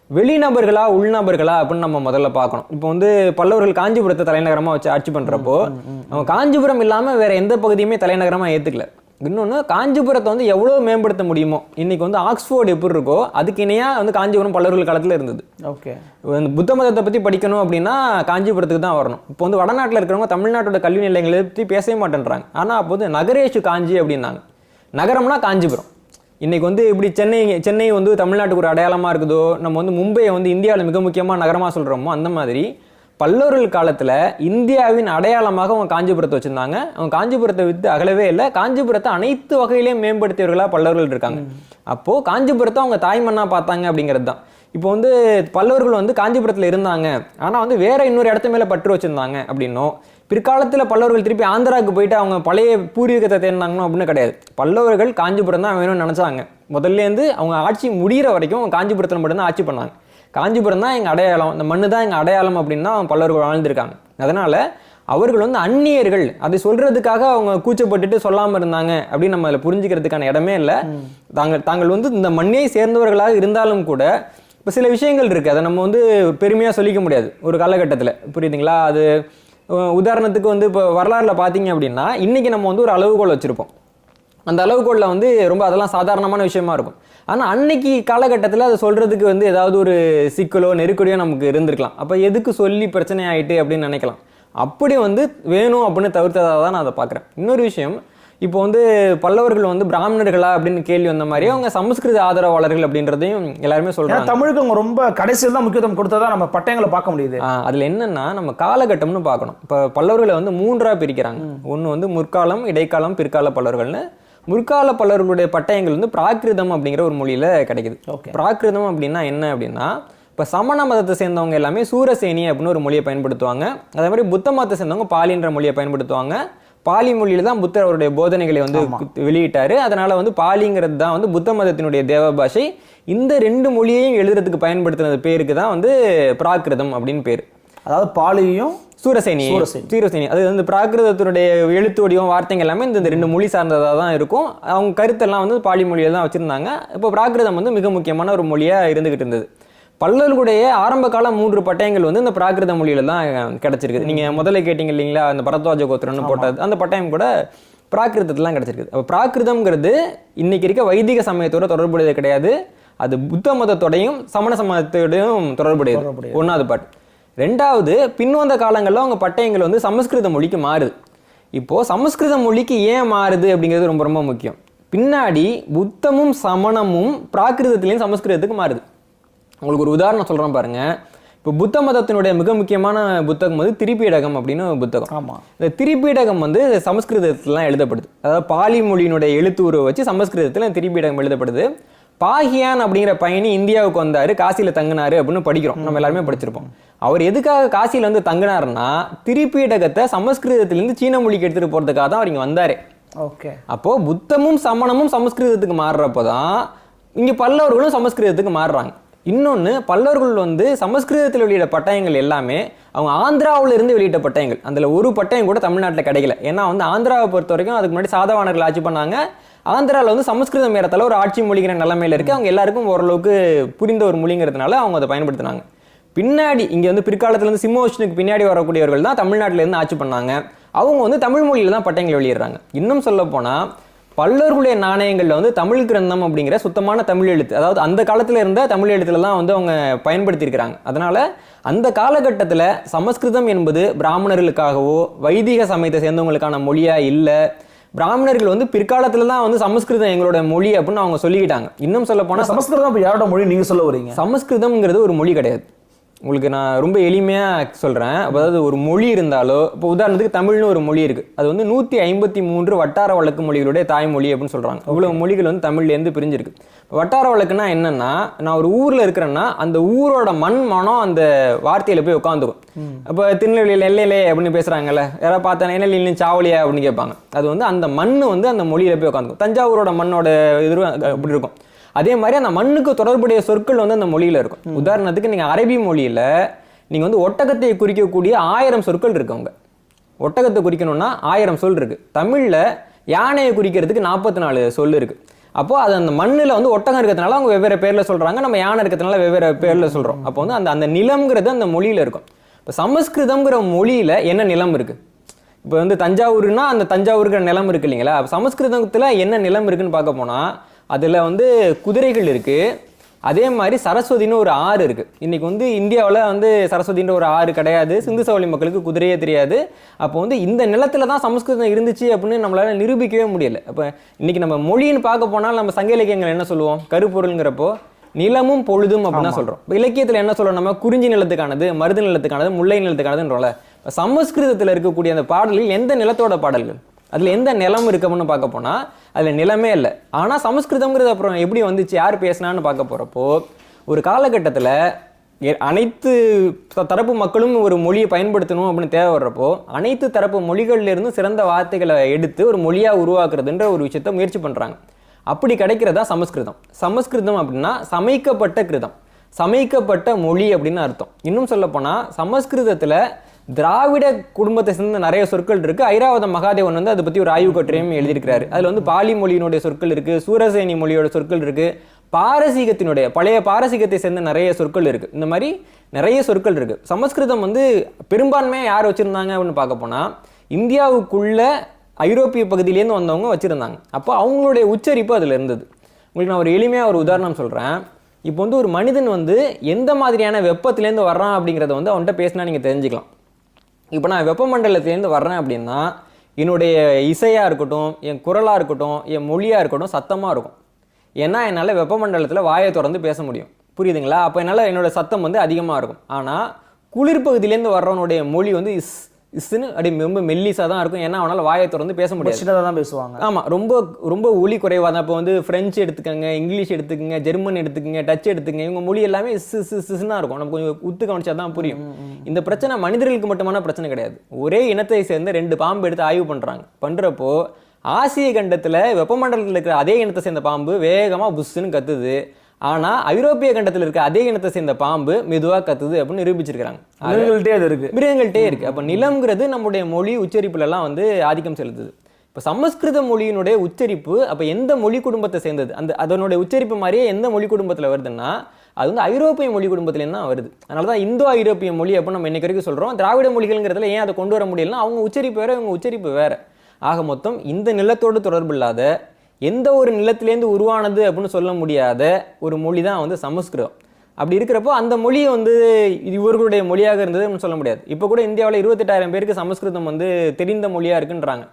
வெளிநபர்களா உள்நபர்களா அப்படின்னு நம்ம முதல்ல பார்க்கணும். இப்போ வந்து பல்லவர்கள் காஞ்சிபுரத்தை தலைநகரமாக வச்சு ஆட்சி பண்ணுறப்போ அவங்க காஞ்சிபுரம் இல்லாமல் வேற எந்த பகுதியுமே தலைநகரமாக ஏற்றுக்கல. இன்னொன்று, காஞ்சிபுரத்தை வந்து எவ்வளோ மேம்படுத்த முடியுமோ, இன்னைக்கு வந்து ஆக்ஸ்போர்டு எப்படி இருக்கோ அதுக்கு இணையாக வந்து காஞ்சிபுரம் பல்லவர்கள் காலத்தில் இருந்தது. ஓகே, புத்த மதத்தை பற்றி படிக்கணும் அப்படின்னா காஞ்சிபுரத்துக்கு தான் வரணும். இப்போ வந்து வடநாட்டில் இருக்கிறவங்க தமிழ்நாட்டோட கல்வி நிலையங்களை பற்றி பேசவே மாட்டேன்றாங்க. ஆனால் அப்போ வந்து நகரேஷு காஞ்சி அப்படின்னாங்க. நகரம்னா காஞ்சிபுரம். இன்னைக்கு வந்து இப்படி சென்னை வந்து தமிழ்நாட்டுக்கு ஒரு அடையாளமாக இருக்குதோ, நம்ம வந்து மும்பையை வந்து இந்தியாவில் மிக முக்கியமான நகரமாக சொல்கிறோமோ, அந்த மாதிரி பல்லவர்கள் காலத்தில் இந்தியாவின் அடையாளமாக அவங்க காஞ்சிபுரத்தை வச்சுருந்தாங்க. அவங்க காஞ்சிபுரத்தை விட்டு அகலவே இல்லை. காஞ்சிபுரத்தை அனைத்து வகையிலையும் மேம்படுத்தியவர்களாக பல்லவர்கள் இருக்காங்க. அப்போது காஞ்சிபுரத்தை அவங்க தாய்மண்ணாக பார்த்தாங்க அப்படிங்கிறது தான். இப்போ வந்து பல்லவர்கள் வந்து காஞ்சிபுரத்தில் இருந்தாங்க, ஆனால் வந்து வேற இன்னொரு இடத்து மேலே பற்று வச்சுருந்தாங்க அப்படின்னும், பிற்காலத்தில் பல்லவர்கள் திருப்பி ஆந்திராவுக்கு போயிட்டு அவங்க பழைய பூர்வீகத்தை தேர்ந்தாங்கன்னு அப்படின்னு கிடையாது. பல்லவர்கள் காஞ்சிபுரம் தான் வேணும்னு நினச்சாங்க. முதல்லேருந்து அவங்க ஆட்சி முடிகிற வரைக்கும் அவங்க காஞ்சிபுரத்தில் மட்டும்தான் ஆட்சி பண்ணாங்க. காஞ்சிபுரம் தான் எங்கள் அடையாளம், இந்த மண்ணு தான் எங்கள் அடையாளம் அப்படின்னு தான் பல்லவர்கள் வாழ்ந்துருக்காங்க. அதனால் அவர்கள் வந்து அந்நியர்கள், அதை சொல்கிறதுக்காக அவங்க கூச்சப்பட்டுட்டு சொல்லாமல் இருந்தாங்க அப்படின்னு நம்ம அதில் புரிஞ்சுக்கிறதுக்கான இடமே இல்லை. தாங்கள் வந்து இந்த மண்ணை சேர்ந்தவர்களாக இருந்தாலும் கூட இப்போ சில விஷயங்கள் இருக்குது, அதை நம்ம வந்து பெருமையாக சொல்லிக்க முடியாது ஒரு காலகட்டத்தில், புரியுதுங்களா? அது உதாரணத்துக்கு வந்து இப்போ வரலாறுல பார்த்தீங்க அப்படின்னா, இன்றைக்கி நம்ம வந்து ஒரு அளவுகோல் வச்சுருப்போம். அந்த அளவுகோலில் வந்து ரொம்ப அதெல்லாம் சாதாரணமான விஷயமா இருக்கும். ஆனால் அன்னைக்கு காலகட்டத்தில் அதை சொல்கிறதுக்கு வந்து ஏதாவது ஒரு சிக்கலோ நெருக்கடியோ நமக்கு இருந்திருக்கலாம். அப்போ எதுக்கு சொல்லி பிரச்சனை ஆகிட்டு அப்படின்னு நினைக்கலாம். அப்படி வந்து வேணும் அப்படின்னு தவிர்த்ததாக தான் நான் அதை பார்க்குறேன். இன்னொரு விஷயம், இப்போ வந்து பல்லவர்கள் வந்து பிராமணர்களா அப்படின்னு கேள்வி வந்த மாதிரி அவங்க சமஸ்கிருத ஆதரவாளர்கள் அப்படின்றதையும் எல்லாருமே சொல்றாங்க. தமிழுக்கு அவங்க ரொம்ப கடைசியில் தான் முக்கியத்துவம் கொடுத்ததா நம்ம பட்டயங்களை பார்க்க முடியுது. அதுல என்னன்னா நம்ம காலகட்டம்னு பார்க்கணும். இப்போ பல்லவர்களை வந்து 3ஆ பிரிக்கிறாங்க. ஒன்று வந்து முற்காலம், இடைக்காலம், பிற்கால பல்லவர்கள்னு. முற்கால பல்லவர்களுடைய பட்டயங்கள் வந்து பிராகிருதம் அப்படிங்கிற ஒரு மொழியில கிடைக்குது. பிராகிருதம் அப்படின்னா என்ன அப்படின்னா, இப்போ சமண மதத்தை சேர்ந்தவங்க எல்லாமே சூரசேனி அப்படின்னு ஒரு மொழியை பயன்படுத்துவாங்க. அதே மாதிரி புத்த மதத்தை சேர்ந்தவங்க பாலின்ற மொழியை பயன்படுத்துவாங்க. பாலி மொழியில தான் புத்தர் அவருடைய போதனைகளை வந்து வெளியிட்டாரு. அதனால வந்து பாலிங்கிறது தான் வந்து புத்த மதத்தினுடைய தேவ பாஷை. இந்த 2 மொழியையும் எழுதுறதுக்கு பயன்படுத்தினது பேருக்கு தான் வந்து பிராகிருதம் அப்படின்னு பேர். அதாவது பாலியும் சூரசேனி. அது வந்து பிராகிருதத்தினுடைய எழுத்து வடிவம் வார்த்தைகள் எல்லாமே இந்த 2 மொழி சார்ந்ததாக தான் இருக்கும். அவங்க கருத்தெல்லாம் வந்து பாலி மொழியில தான் வச்சிருந்தாங்க. இப்போ பிராகிருதம் வந்து மிக முக்கியமான ஒரு மொழியா இருந்துகிட்டு இருந்தது. பல்லவர்களுடைய ஆரம்ப கால 3 பட்டயங்கள் வந்து இந்த பிராகிருத மொழியில தான் கிடைச்சிருக்கு. நீங்க முதல்ல கேட்டீங்க இல்லைங்களா, அந்த பரத்வாஜ கோத்திரம்னு போட்டது, அந்த பட்டயம் கூட பிராகிருதத்துலாம் கிடைச்சிருக்கு. அப்போ பிராகிருதம்ங்கிறது இன்னைக்கு இருக்க வைதிக சமயத்தோட தொடர்புடையது கிடையாது. அது புத்த மதத்தோடையும் சமண சமயத்தோடையும் தொடர்புடையது. 1வது பாட்டு. 2வது, பின்வந்த காலங்களில் அவங்க பட்டயங்கள் வந்து சமஸ்கிருத மொழிக்கு மாறுது. இப்போது சமஸ்கிருத மொழிக்கு ஏன் மாறுது அப்படிங்கிறது ரொம்ப ரொம்ப முக்கியம். பின்னாடி புத்தமும் சமணமும் பிராகிருதத்திலையும் சமஸ்கிருதத்துக்கு மாறுது. உங்களுக்கு ஒரு உதாரணம் சொல்கிறேன் பாருங்க. இப்போ புத்த மதத்தினுடைய மிக முக்கியமான புத்தகம் வந்து திரிபீடகம் அப்படின்னு புத்தகம். ஆமாம். இந்த திரிபீடகம் வந்து சமஸ்கிருதத்திலாம் எழுதப்படுது. அதாவது பாலி மொழியினுடைய எழுத்துருவை வச்சு சமஸ்கிருதத்தில் திரிபீடகம் எழுதப்படுது. பாகியான் அப்படிங்கிற பயணி இந்தியாவுக்கு வந்தார், காசியில் தங்கினாரு அப்படின்னு படிக்கிறோம், நம்ம எல்லாருமே படிச்சிருப்போம். அவர் எதுக்காக காசியில் வந்து தங்கினாருன்னா, திரிபீடகத்தை சமஸ்கிருதத்திலேருந்து சீன மொழிக்கு எடுத்துகிட்டு போகிறதுக்காக தான் அவர் இங்கே வந்தார். ஓகே. அப்போது புத்தமும் சமணமும் சமஸ்கிருதத்துக்கு மாறுறப்போ தான் இங்கே பல்லவர்களும் சமஸ்கிருதத்துக்கு மாறுறாங்க. இன்னொன்று, பல்லவர்கள் வந்து சமஸ்கிருதத்தில் வெளியிட்ட பட்டயங்கள் எல்லாமே அவங்க ஆந்திராவில் இருந்து வெளியிட்ட பட்டயங்கள். அதில் ஒரு பட்டயம் கூட தமிழ்நாட்டில் கிடைக்கல. ஏன்னா வந்து ஆந்திராவை பொறுத்த வரைக்கும் அதுக்கு முன்னாடி சாதவானர்கள் ஆட்சி பண்ணாங்க. ஆந்திராவில் வந்து சமஸ்கிருதம் ஏறத்தால ஒரு ஆட்சி மொழிங்கிற நிலைமையில் இருக்குது. அவங்க எல்லாருக்கும் ஓரளவுக்கு புரிந்த ஒரு மொழிங்கிறதுனால அவங்க அதை பயன்படுத்தினாங்க. பின்னாடி இங்கே வந்து பிற்காலத்துலேருந்து சிம்மோஷனுக்கு பின்னாடி வரக்கூடியவர்கள் தான் தமிழ்நாட்டிலேருந்து ஆட்சி பண்ணாங்க. அவங்க வந்து தமிழ் மொழியில் தான் பட்டயங்கள் வெளியிடுறாங்க. இன்னும் சொல்ல போனால் பல்லவர்களுடைய நாணயங்களில் வந்து தமிழ் கிரந்தம் அப்படிங்கிற சுத்தமான தமிழ் எழுத்து, அதாவது அந்த காலத்தில் இருந்த தமிழ் எழுத்துல தான் வந்து அவங்க பயன்படுத்தியிருக்கிறாங்க. அதனால அந்த காலகட்டத்தில் சமஸ்கிருதம் என்பது பிராமணர்களுக்காகவோ வைதிக சமயத்தை சேர்ந்தவங்களுக்கான மொழியா இல்லை. பிராமணர்கள் வந்து பிற்காலத்தில் தான் வந்து சமஸ்கிருதம் எங்களோட மொழி அப்படின்னு அவங்க சொல்லிக்கிட்டாங்க. இன்னும் சொல்ல போனால் சமஸ்கிருதம் இப்போ யாரோட மொழி நீங்கள் சொல்ல வரீங்க? சமஸ்கிருதம்ங்கிறது ஒரு மொழி கிடையாது. உங்களுக்கு நான் ரொம்ப எளிமையாக சொல்கிறேன். அதாவது ஒரு மொழி இருந்தாலோ, இப்போ உதாரணத்துக்கு தமிழ்னு ஒரு மொழி இருக்குது, அது வந்து 153 வட்டார வழக்கு மொழிகளுடைய தாய்மொழி அப்படின்னு சொல்கிறாங்க. இவ்வளோ மொழிகள் வந்து தமிழ்லேருந்து பிரிஞ்சிருக்கு. வட்டார வழக்குனா என்னன்னா, நான் ஒரு ஊரில் இருக்கிறேன்னா அந்த ஊரோட மனம் அந்த வார்த்தையில் போய் உட்காந்துக்கும். இப்போ திருநெல்வேலியில் எல்லையிலே அப்படின்னு பேசுகிறாங்கல்ல, யாராவது பார்த்தா நெல்லையிலும் சாவலியா அப்படின்னு கேட்பாங்க. அது வந்து அந்த மண் வந்து அந்த மொழியில் போய் உட்காந்துக்கும். தஞ்சாவூரோட மண்ணோட இது அப்படி இருக்கும். அதே மாதிரி அந்த மண்ணுக்கு தொடர்புடைய சொற்கள் வந்து அந்த மொழியில் இருக்கும். உதாரணத்துக்கு நீங்கள் அரபி மொழியில் நீங்கள் வந்து ஒட்டகத்தை குறிக்கக்கூடிய 1000 சொற்கள் இருக்கு. அவங்க ஒட்டகத்தை குறிக்கணும்னா 1000 சொல் இருக்கு. தமிழில் யானையை குறிக்கிறதுக்கு 44 சொல் இருக்கு. அப்போது அது அந்த மண்ணில் வந்து ஒட்டகம் இருக்கிறதுனால அவங்க வெவ்வேறு பேரில் சொல்கிறாங்க, நம்ம யானை இருக்கிறதுனால வெவ்வேறு பேரில் சொல்கிறோம். அப்போ வந்து அந்த நிலம்ங்கிறது அந்த மொழியில் இருக்கும். இப்போ சமஸ்கிருதம்ங்கிற மொழியில் என்ன நிலம் இருக்குது? இப்போ வந்து தஞ்சாவூர்னா அந்த தஞ்சாவூருங்கிற நிலம் இருக்கு இல்லைங்களா? சமஸ்கிருதத்தில் என்ன நிலம் இருக்குன்னு பார்க்க போனால் அதில் வந்து குதிரைகள் இருக்குது, அதே மாதிரி சரஸ்வதினு ஒரு ஆறு இருக்கு. இன்னைக்கு வந்து இந்தியாவில் வந்து சரஸ்வதின்ற ஒரு ஆறு கிடையாது. சிந்து சவழி மக்களுக்கு குதிரையே தெரியாது. அப்போ வந்து இந்த நிலத்துல தான் சமஸ்கிருதம் இருந்துச்சு அப்படின்னு நம்மளால நிரூபிக்கவே முடியல. அப்போ இன்னைக்கு நம்ம மொழின்னு பார்க்க போனால் நம்ம சங்க இலக்கியங்கள் என்ன சொல்லுவோம்? கருப்பொருள்ங்கிறப்போ நிலமும் பொழுதும் அப்படின்னு தான் சொல்றோம். இப்போ இலக்கியத்தில் என்ன சொல்றோம்? நம்ம குறிஞ்சி நிலத்துக்கானது, மருது நிலத்துக்கானது, முல்லை நிலத்துக்கானதுன்றோம்ல. சமஸ்கிருதத்தில் இருக்கக்கூடிய அந்த பாடல்கள் எந்த நிலத்தோட பாடல்கள்? அதில் எந்த நிலம் இருக்கு அப்படின்னு பார்க்க போனால் அதில் நிலமே இல்லை. ஆனால் சமஸ்கிருதம்ங்கிறது அப்புறம் எப்படி வந்துச்சு, யார் பேசினான்னு பார்க்க போகிறப்போ ஒரு காலகட்டத்தில் அனைத்து தரப்பு மக்களும் ஒரு மொழியை பயன்படுத்தணும் அப்படின்னு தேவை வர்றப்போ அனைத்து தரப்பு மொழிகள்லேருந்து சிறந்த வார்த்தைகளை எடுத்து ஒரு மொழியாக உருவாக்குறதுன்ற ஒரு விஷயத்த முயற்சி பண்ணுறாங்க. அப்படி கிடைக்கிறதா சமஸ்கிருதம். சமஸ்கிருதம் அப்படின்னா சமைக்கப்பட்ட கிருதம், சமைக்கப்பட்ட மொழி அப்படின்னு அர்த்தம். இன்னும் சொல்லப்போனால் சமஸ்கிருதத்தில் திராவிட குடும்பத்தை சேர்ந்த நிறைய சொற்கள் இருக்கு. ஐராவத மகாதேவன் வந்து அதை பற்றி ஒரு ஆய்வு கட்டுரையும் எழுதியிருக்கிறாரு. அதில் வந்து பாலி மொழியினுடைய சொற்கள் இருக்கு, சூரசேனி மொழியோட சொற்கள் இருக்கு, பாரசீகத்தினுடைய பழைய பாரசீகத்தை சேர்ந்த நிறைய சொற்கள் இருக்கு. இந்த மாதிரி நிறைய சொற்கள் இருக்கு. சமஸ்கிருதம் வந்து பெரும்பான்மையாக யார் வச்சிருந்தாங்க அப்படின்னு பார்க்க போனால் இந்தியாவுக்குள்ள ஐரோப்பிய பகுதியிலேருந்து வந்தவங்க வச்சிருந்தாங்க. அப்போ அவங்களுடைய உச்சரிப்பு அதில் இருந்தது. உங்களுக்கு நான் ஒரு எளிமையாக ஒரு உதாரணம் சொல்கிறேன். இப்போ வந்து ஒரு மனிதன் வந்து எந்த மாதிரியான வெப்பத்திலேருந்து வர்றான் அப்படிங்கிறத வந்து அவன்கிட்ட பேசினா நீங்கள் தெரிஞ்சுக்கலாம். இப்போ நான் வெப்பமண்டலத்திலேருந்து வர்றேன் அப்படின்னா என்னுடைய இசையாக இருக்கட்டும், என் குரலாக இருக்கட்டும், என் மொழியாக இருக்கட்டும் சத்தமாக இருக்கும். ஏன்னா என்னால் வெப்பமண்டலத்தில் வாயை திறந்து பேச முடியும். புரியுதுங்களா? அப்போ என்னால் என்னோடய சத்தம் வந்து அதிகமாக இருக்கும். ஆனால் குளிர் பகுதியிலேருந்து வர்றவனுடைய மொழி வந்து இஸ்ன்னு அப்படி ரொம்ப மெல்லிஸாக தான் இருக்கும். ஏன்னா அவனால் வாயை திறந்து பேச முடியாது, சின்னதாக தான் பேசுவாங்க. ஆமாம், ரொம்ப ரொம்ப ஒலி குறைவாக தான். இப்போ வந்து ஃப்ரெஞ்சு எடுத்துக்கோங்க, இங்கிலீஷ் எடுத்துக்கோங்க, ஜெர்மன் எடுத்துக்கோங்க, டச் எடுத்துக்கங்க, இவங்க மொழி எல்லாமே சிஸ்னா இருக்கும். நம்ம கொஞ்சம் உத்து கவனிச்சா தான் புரியும். இந்த பிரச்சனை மனிதர்களுக்கு மட்டுமான பிரச்சனை கிடையாது. ஒரே இனத்தை சேர்ந்து 2 பாம்பு எடுத்து ஆய்வு பண்ணுறப்போ ஆசிய கண்டத்தில் வெப்பமண்டலத்தில் இருக்கிற அதே இனத்தை சேர்ந்த பாம்பு வேகமாக புஷ்ஷுன்னு கத்துது. ஆனால் ஐரோப்பிய கண்டத்தில் இருக்க அதே இனத்தை சேர்ந்த பாம்பு மெதுவாக கத்துது அப்படின்னு நிரூபிச்சிருக்காங்க. மிருகங்கள்ட்டே இருக்கு. அப்போ நிலம்ங்கிறது நம்முடைய மொழி உச்சரிப்புலலாம் வந்து ஆதிக்கம் செலுத்துது. இப்போ சமஸ்கிருத மொழியினுடைய உச்சரிப்பு அப்போ எந்த மொழி குடும்பத்தை சேர்ந்தது? அதனுடைய உச்சரிப்பு மாதிரியே எந்த மொழி குடும்பத்தில் வருதுன்னா அது வந்து ஐரோப்பிய மொழி குடும்பத்துலேருந்து தான் வருது. அதனால தான் இந்தோ ஐரோப்பிய மொழி அப்படின்னு நம்ம இன்னைக்கு வரைக்கும் சொல்கிறோம். திராவிட மொழிகள்ங்கிறதுல ஏன் அதை கொண்டு வர முடியலன்னா அவங்க உச்சரிப்பு வேறு, இவங்க உச்சரிப்பு வேறு. ஆக மொத்தம் இந்த நிலத்தோடு தொடர்பு இல்லாத எந்த ஒரு நிலத்திலேருந்து உருவானது அப்படின்னு சொல்ல முடியாத ஒரு மொழி தான் வந்து சமஸ்கிருதம். அப்படி இருக்கிறப்போ அந்த மொழியை வந்து இவர்களுடைய மொழியாக இருந்தது அப்படின்னு சொல்ல முடியாது. இப்போ கூட இந்தியாவில் 28,000 பேருக்கு சமஸ்கிருதம் வந்து தெரிந்த மொழியாக இருக்குன்றாங்க.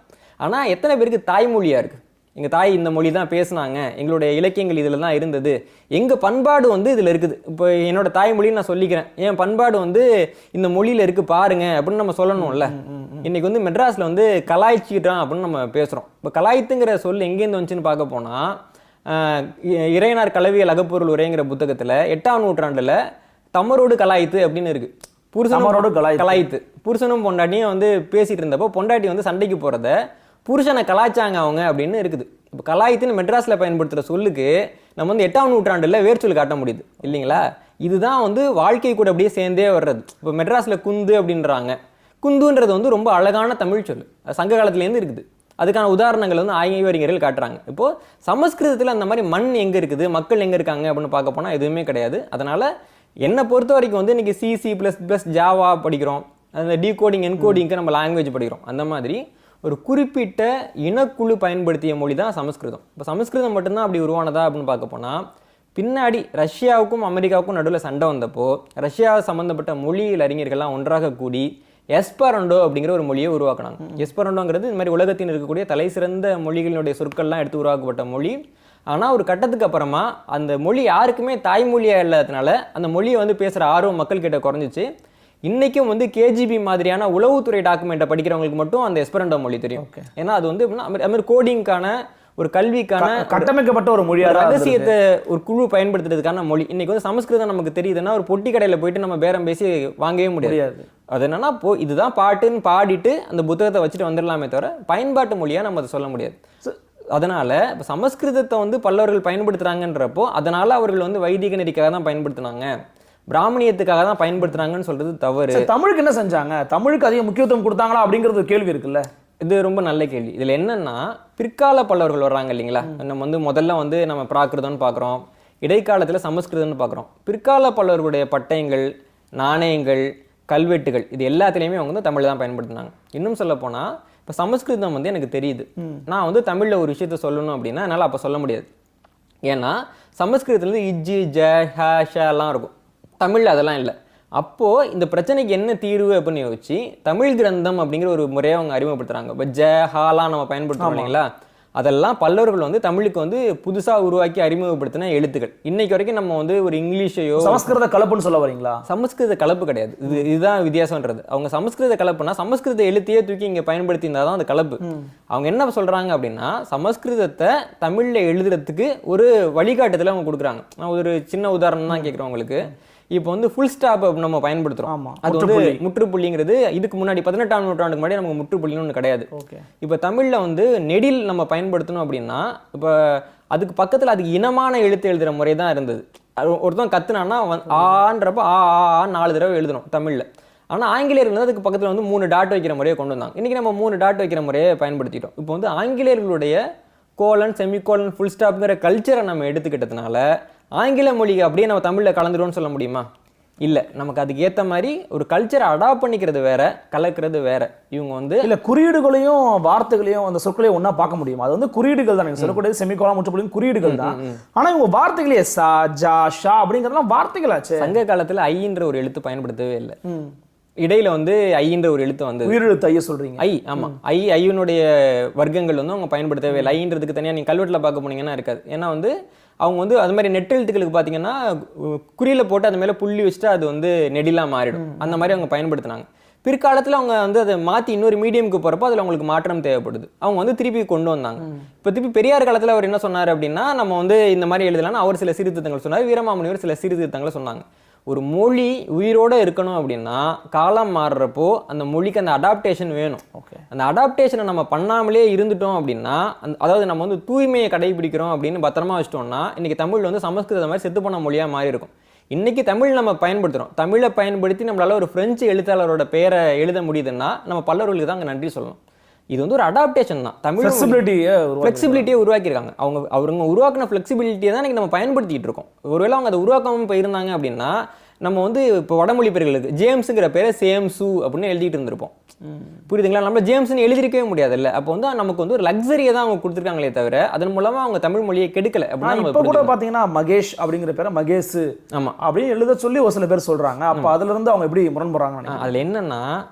ஆனால் எத்தனை பேருக்கு தாய்மொழியாக இருக்குது? எங்கள் தாய் இந்த மொழி தான் பேசுனாங்க, எங்களுடைய இலக்கியங்கள் இதில் தான் இருந்தது, எங்கள் பண்பாடு வந்து இதில் இருக்குது. இப்போ என்னோட தாய்மொழின்னு நான் சொல்லிக்கிறேன், என் பண்பாடு வந்து இந்த மொழியில் இருக்குது பாருங்க அப்படின்னு நம்ம சொல்லணும்ல. இன்னைக்கு வந்து மெட்ராஸில் வந்து கலாய்ச்சிக்கிட்டான் அப்படின்னு நம்ம பேசுகிறோம். இப்போ கலாய்த்துங்கிற சொல் எங்கேருந்து வந்துச்சுன்னு பார்க்க போனால் இறையனார் கலவியல் அகப்பொருள் உரைங்கிற புத்தகத்தில் 8ஆம் நூற்றாண்டில் தமரோடு கலாய்த்து அப்படின்னு இருக்குது. புருஷனோடு கலாய்த்து, புருஷனும் பொண்டாட்டியும் வந்து பேசிகிட்டு இருந்தப்போ பொண்டாட்டி வந்து சண்டைக்கு போகிறத புருஷனை கலாய்ச்சாங்க அவங்க அப்படின்னு இருக்குது. இப்போ கலாய்த்துன்னு மெட்ராஸில் பயன்படுத்துகிற சொல்லுக்கு நம்ம வந்து 8ஆம் நூற்றாண்டில் வேர்ச்சொல் காட்ட முடியுது இல்லைங்களா? இதுதான் வந்து வாழ்க்கை கூட அப்படியே சேர்ந்தே வர்றது. இப்போ மெட்ராஸில் குந்து அப்படின்றாங்க. குந்துன்றது வந்து ரொம்ப அழகான தமிழ் சொல், சங்க காலத்துலேருந்து இருக்குது. அதுக்கான உதாரணங்கள் வந்து ஆய்வறிஞர்கள் காட்டுறாங்க. இப்போது சமஸ்கிருதத்தில் அந்த மாதிரி மண் எங்கே இருக்குது, மக்கள் எங்கே இருக்காங்க அப்படின்னு பார்க்க போனால் எதுவுமே கிடையாது. அதனால் என்னை பொறுத்த வரைக்கும் வந்து இன்றைக்கி C++, ஜாவா படிக்கிறோம், அந்த டீகோடிங் என்கோடிங்க்கு நம்ம லாங்குவேஜ் படிக்கிறோம். அந்த மாதிரி ஒரு குறிப்பிட்ட இனக்குழு பயன்படுத்திய மொழி தான் சமஸ்கிருதம். இப்போ சமஸ்கிருதம் மட்டும்தான் அப்படி உருவானதா அப்படின்னு பார்க்க போனால் பின்னாடி ரஷ்யாவுக்கும் அமெரிக்காவுக்கும் நடுவில் சண்டை வந்தப்போ ரஷ்யாவை சம்மந்தப்பட்ட மொழியியல் அறிஞர்கள்லாம் ஒன்றாக கூடி எஸ்பெரண்டோ அப்படிங்கிற ஒரு மொழியை உருவாக்கினாங்க. எஸ்பெரண்டோங்கிறது இந்த மாதிரி உலகத்தில் இருக்கக்கூடிய தலை சிறந்த மொழிகளினுடைய சொற்கள்லாம் எடுத்து உருவாக்கப்பட்ட மொழி. ஆனால் ஒரு கட்டத்துக்கு அப்புறமா அந்த மொழி யாருக்குமே தாய்மொழியாக இல்லாததுனால அந்த மொழியை வந்து பேசுகிற ஆர்வம் மக்கள் கிட்ட குறைஞ்சிச்சு. இன்றைக்கும் வந்து KGB மாதிரியான உளவுத்துறை டாக்குமெண்ட்டை படிக்கிறவங்களுக்கு மட்டும் அந்த எஸ்பெரண்டோ மொழி தெரியும். ஏன்னா அது வந்து அது மாதிரி கோடிங்கான ஒரு கல்விக்கான கட்டமைக்கப்பட்ட ஒரு மொழி, ரகசியத்தை ஒரு குழு பயன்படுத்துறதுக்கான மொழி. இன்னைக்கு வந்து சமஸ்கிருதம் நமக்கு தெரியுதுன்னா ஒரு பொட்டி கடையில் போயிட்டு நம்ம பேரம் பேசி வாங்கவே முடியாது. அது என்னன்னா இதுதான் பாட்டுன்னு பாடிட்டு அந்த புத்தகத்தை வச்சுட்டு வந்துடலாமே தவிர பயன்பாட்டு மொழியாக நம்ம அதை சொல்ல முடியாது. அதனால இப்போ சமஸ்கிருதத்தை வந்து பல்லவர்கள் பயன்படுத்துறாங்கன்றப்போ அதனால அவர்கள் வந்து வைதிக நெறிக்காக தான் பயன்படுத்தினாங்க, பிராமணியத்துக்காக தான் பயன்படுத்துறாங்கன்னு சொல்றது தவறு. தமிழுக்கு என்ன செஞ்சாங்க? தமிழுக்கு அதிக முக்கியத்துவம் கொடுத்தாங்களா அப்படிங்கிறது கேள்வி இருக்குல்ல. இது ரொம்ப நல்ல கேள்வி. இதில் என்னன்னா பிற்கால பல்லவர்கள் வர்றாங்க இல்லைங்களா? நம்ம வந்து முதல்ல வந்து நம்ம பிராகிருதம்னு பார்க்குறோம், இடைக்காலத்தில் சமஸ்கிருதம்னு பார்க்குறோம். பிற்கால பல்லவர்களுடைய பட்டயங்கள், நாணயங்கள், கல்வெட்டுகள் இது எல்லாத்துலேயுமே அவங்க வந்து தமிழ் தான் பயன்படுத்தினாங்க. இன்னும் சொல்ல போனால் இப்போ சமஸ்கிருதம் வந்து எனக்கு தெரியுது, நான் வந்து தமிழில் ஒரு விஷயத்த சொல்லணும் அப்படின்னா என்னால் அப்போ சொல்ல முடியாது. ஏன்னா சமஸ்கிருதத்துலேருந்து இஜ்ஜி ஜ ஹ ஷலாம் இருக்கும், தமிழில் அதெல்லாம் இல்லை. அப்போது இந்த பிரச்சனைக்கு என்ன தீர்வு அப்படின்னு யோசிச்சு தமிழ் கிரந்தம் அப்படிங்கிற ஒரு முறையை அவங்க அறிமுகப்படுத்துறாங்க. இப்போ ஜ ஹாலாம் நம்ம பயன்படுத்துறோம் இல்லைங்களா, அதெல்லாம் பல்லவர்கள் வந்து தமிழுக்கு வந்து புதுசாக உருவாக்கி அறிமுகப்படுத்தின எழுத்துக்கள். இன்னைக்கு வரைக்கும் நம்ம வந்து ஒரு இங்கிலீஷையோ சமஸ்கிருத கலப்புன்னு சொல்ல வரீங்களா? சமஸ்கிருத கலப்பு கிடையாது, இதுதான் வித்தியாசம்ன்றது. அவங்க சமஸ்கிருத கலப்புனா சமஸ்கிருத எழுத்தையே தூக்கி இங்கே பயன்படுத்தி இருந்தால் தான் அந்த கலப்பு. அவங்க என்ன சொல்றாங்க அப்படின்னா சமஸ்கிருதத்தை தமிழில் எழுதுறதுக்கு ஒரு வழிகாட்டுதலை அவங்க கொடுக்குறாங்க. நான் ஒரு சின்ன உதாரணம் தான் கேட்குறேன் உங்களுக்கு. இப்போ வந்து ஃபுல் ஸ்டாப் நம்ம பயன்படுத்துறோம், அது வந்து முற்றுப்புள்ளிங்கிறது இதுக்கு முன்னாடி 18ஆம் நூற்றாண்டுக்கு முன்னாடி நமக்கு முற்றுப்புள்ளின்னு ஒன்று கிடையாது. இப்போ தமிழில் வந்து நெடில் நம்ம பயன்படுத்தணும் அப்படின்னா இப்போ அதுக்கு பக்கத்தில் அதுக்கு இனமான எழுத்து எழுதுகிற முறை தான் இருந்தது. ஒருத்தன் கத்துனான்னா ஆன்றப்ப ஆ 4 தடவை எழுதணும் தமிழில். ஆனால் ஆங்கிலேயர்கள் வந்து அதுக்கு பக்கத்தில் வந்து 3 டாட் வைக்கிற முறையை கொண்டு வந்தாங்க. இன்றைக்கி நம்ம 3 டாட் வைக்கிற முறையை பயன்படுத்திட்டோம். இப்போ வந்து ஆங்கிலேயர்களுடைய கோலன் செமிகோலன் ஃபுல் ஸ்டாப்ங்கிற கல்ச்சரை நம்ம எடுத்துக்கிட்டதுனால ஆங்கில மொழியை அப்படியே நம்ம தமிழில் கலந்துருவோம்னு சொல்ல முடியுமா? இல்லை. நமக்கு அதுக்கு ஏற்ற மாதிரி ஒரு கல்ச்சரை அடாப்ட் பண்ணிக்கிறது வேற, கலக்கிறது வேற. இவங்க வந்து இல்லை குறியீடுகளையும் வார்த்தைகளையும் அந்த சொற்களையும் ஒன்றா பார்க்க முடியுமா? அது வந்து குறியீடுகள் தான், நீங்கள் சொல்லக்கூடியது செமிகோலன் முற்றுப்புள்ளியும் குறியீடுகள் தான். ஆனால் இவங்க வார்த்தைகளே சா ஜா ஷா அப்படிங்கிறதுலாம் வார்த்தைகளாச்சு. சங்க காலத்தில் ஐன்ற ஒரு எழுத்து பயன்படுத்தவே இல்லை. இடையில வந்து ஐன்ற ஒரு எழுத்து வந்து உயிரெழுத்து ஐய சொல்றீங்க. ஐ, ஆமா, ஐயனுடைய வர்க்கங்கள் வந்து அவங்க பயன்படுத்தவே இல்லை. ஐன்றதுக்கு தனியாக நீங்கள் கல்வெட்டில் பார்க்க போனீங்கன்னா இருக்காது. ஏன்னா வந்து அவங்க வந்து அது மாதிரி நெட்டெழுத்துக்களுக்கு பார்த்தீங்கன்னா குறியில போட்டு அது மேலே புள்ளி வச்சுட்டு அது வந்து நெடிலாக மாறிடும். அந்த மாதிரி அவங்க பயன்படுத்தினாங்க. பிற்காலத்தில் அவங்க வந்து அதை மாற்றி இன்னொரு மீடியமுக்கு போகிறப்போ அதில் அவங்களுக்கு மாற்றம் தேவைப்படுது. அவங்க வந்து திருப்பி கொண்டு வந்தாங்க. இப்போ திருப்பி பெரியார் காலத்தில் அவர் என்ன சொன்னார் அப்படின்னா நம்ம வந்து இந்த மாதிரி எழுதலாம்னு அவர் சில சீர்திருத்தங்கள் சொன்னார். வீரமாமுனிவர் சில சீர்திருத்தங்களை சொன்னாங்க. ஒரு மொழி உயிரோடு இருக்கணும் அப்படின்னா காலம் மாறுறப்போ அந்த மொழிக்கு அந்த அடாப்டேஷன் வேணும். அந்த அடாப்டேஷனை நம்ம பண்ணாமலே இருந்துட்டோம் அப்படின்னா அதாவது நம்ம வந்து தூய்மையை கடைபிடிக்கிறோம் அப்படின்னு பத்திரமா வச்சிட்டோம்னா இன்னைக்கு தமிழ் வந்து சமஸ்கிருத மாதிரி செத்து போன மொழியாக மாறி இருக்கும். இன்னைக்கு தமிழ் நம்ம பயன்படுத்துகிறோம். தமிழை பயன்படுத்தி நம்மளால ஒரு பிரெஞ்சு எழுத்தாளரோட பெயரை எழுத முடியுதுன்னா நம்ம பல்லவர்களுக்கு தான் அங்கே நன்றி சொல்லணும். இது வந்து ஒரு அடாப்டேஷன் தான். தமிழ் ஃப்ளெக்சிபிலிட்டியை உருவாக்கியிருக்காங்க. அவங்க உருவாக்கின ஃப்ளெக்சிபிலிட்டியை தான் இன்னைக்கு நம்ம பயன்படுத்திட்டு இருக்கோம். ஒருவேளை அவங்க அதை உருவாக்காமல் போயிருந்தாங்க அப்படின்னா நம்ம வந்து இப்போ வடமொழி பேர்களுக்கு ஜேம்ஸுங்கிற பேரை சேம்சு அப்படின்னு எழுதிட்டு இருந்திருப்போம். புரியுதுங்களா? நம்ம ஜேம்ஸ்னு எழுதிருக்கவே முடியாது இல்லை. அப்போ வந்து நமக்கு வந்து ஒரு லக்ஸரியை தான் அவங்க கொடுத்துருக்காங்களே தவிர அதன் மூலமா அவங்க தமிழ் மொழியை கெடுக்கல. அப்படின்னா இப்போ கூட பார்த்தீங்கன்னா மகேஷ் அப்படிங்கிற பேரை மகேஷ் ஆமா அப்படின்னு எழுத சொல்லி ஒரு சில பேர் சொல்றாங்க. அப்போ அதுல இருந்து அவங்க எப்படி முரண்படுறாங்க? அதுல என்னன்னா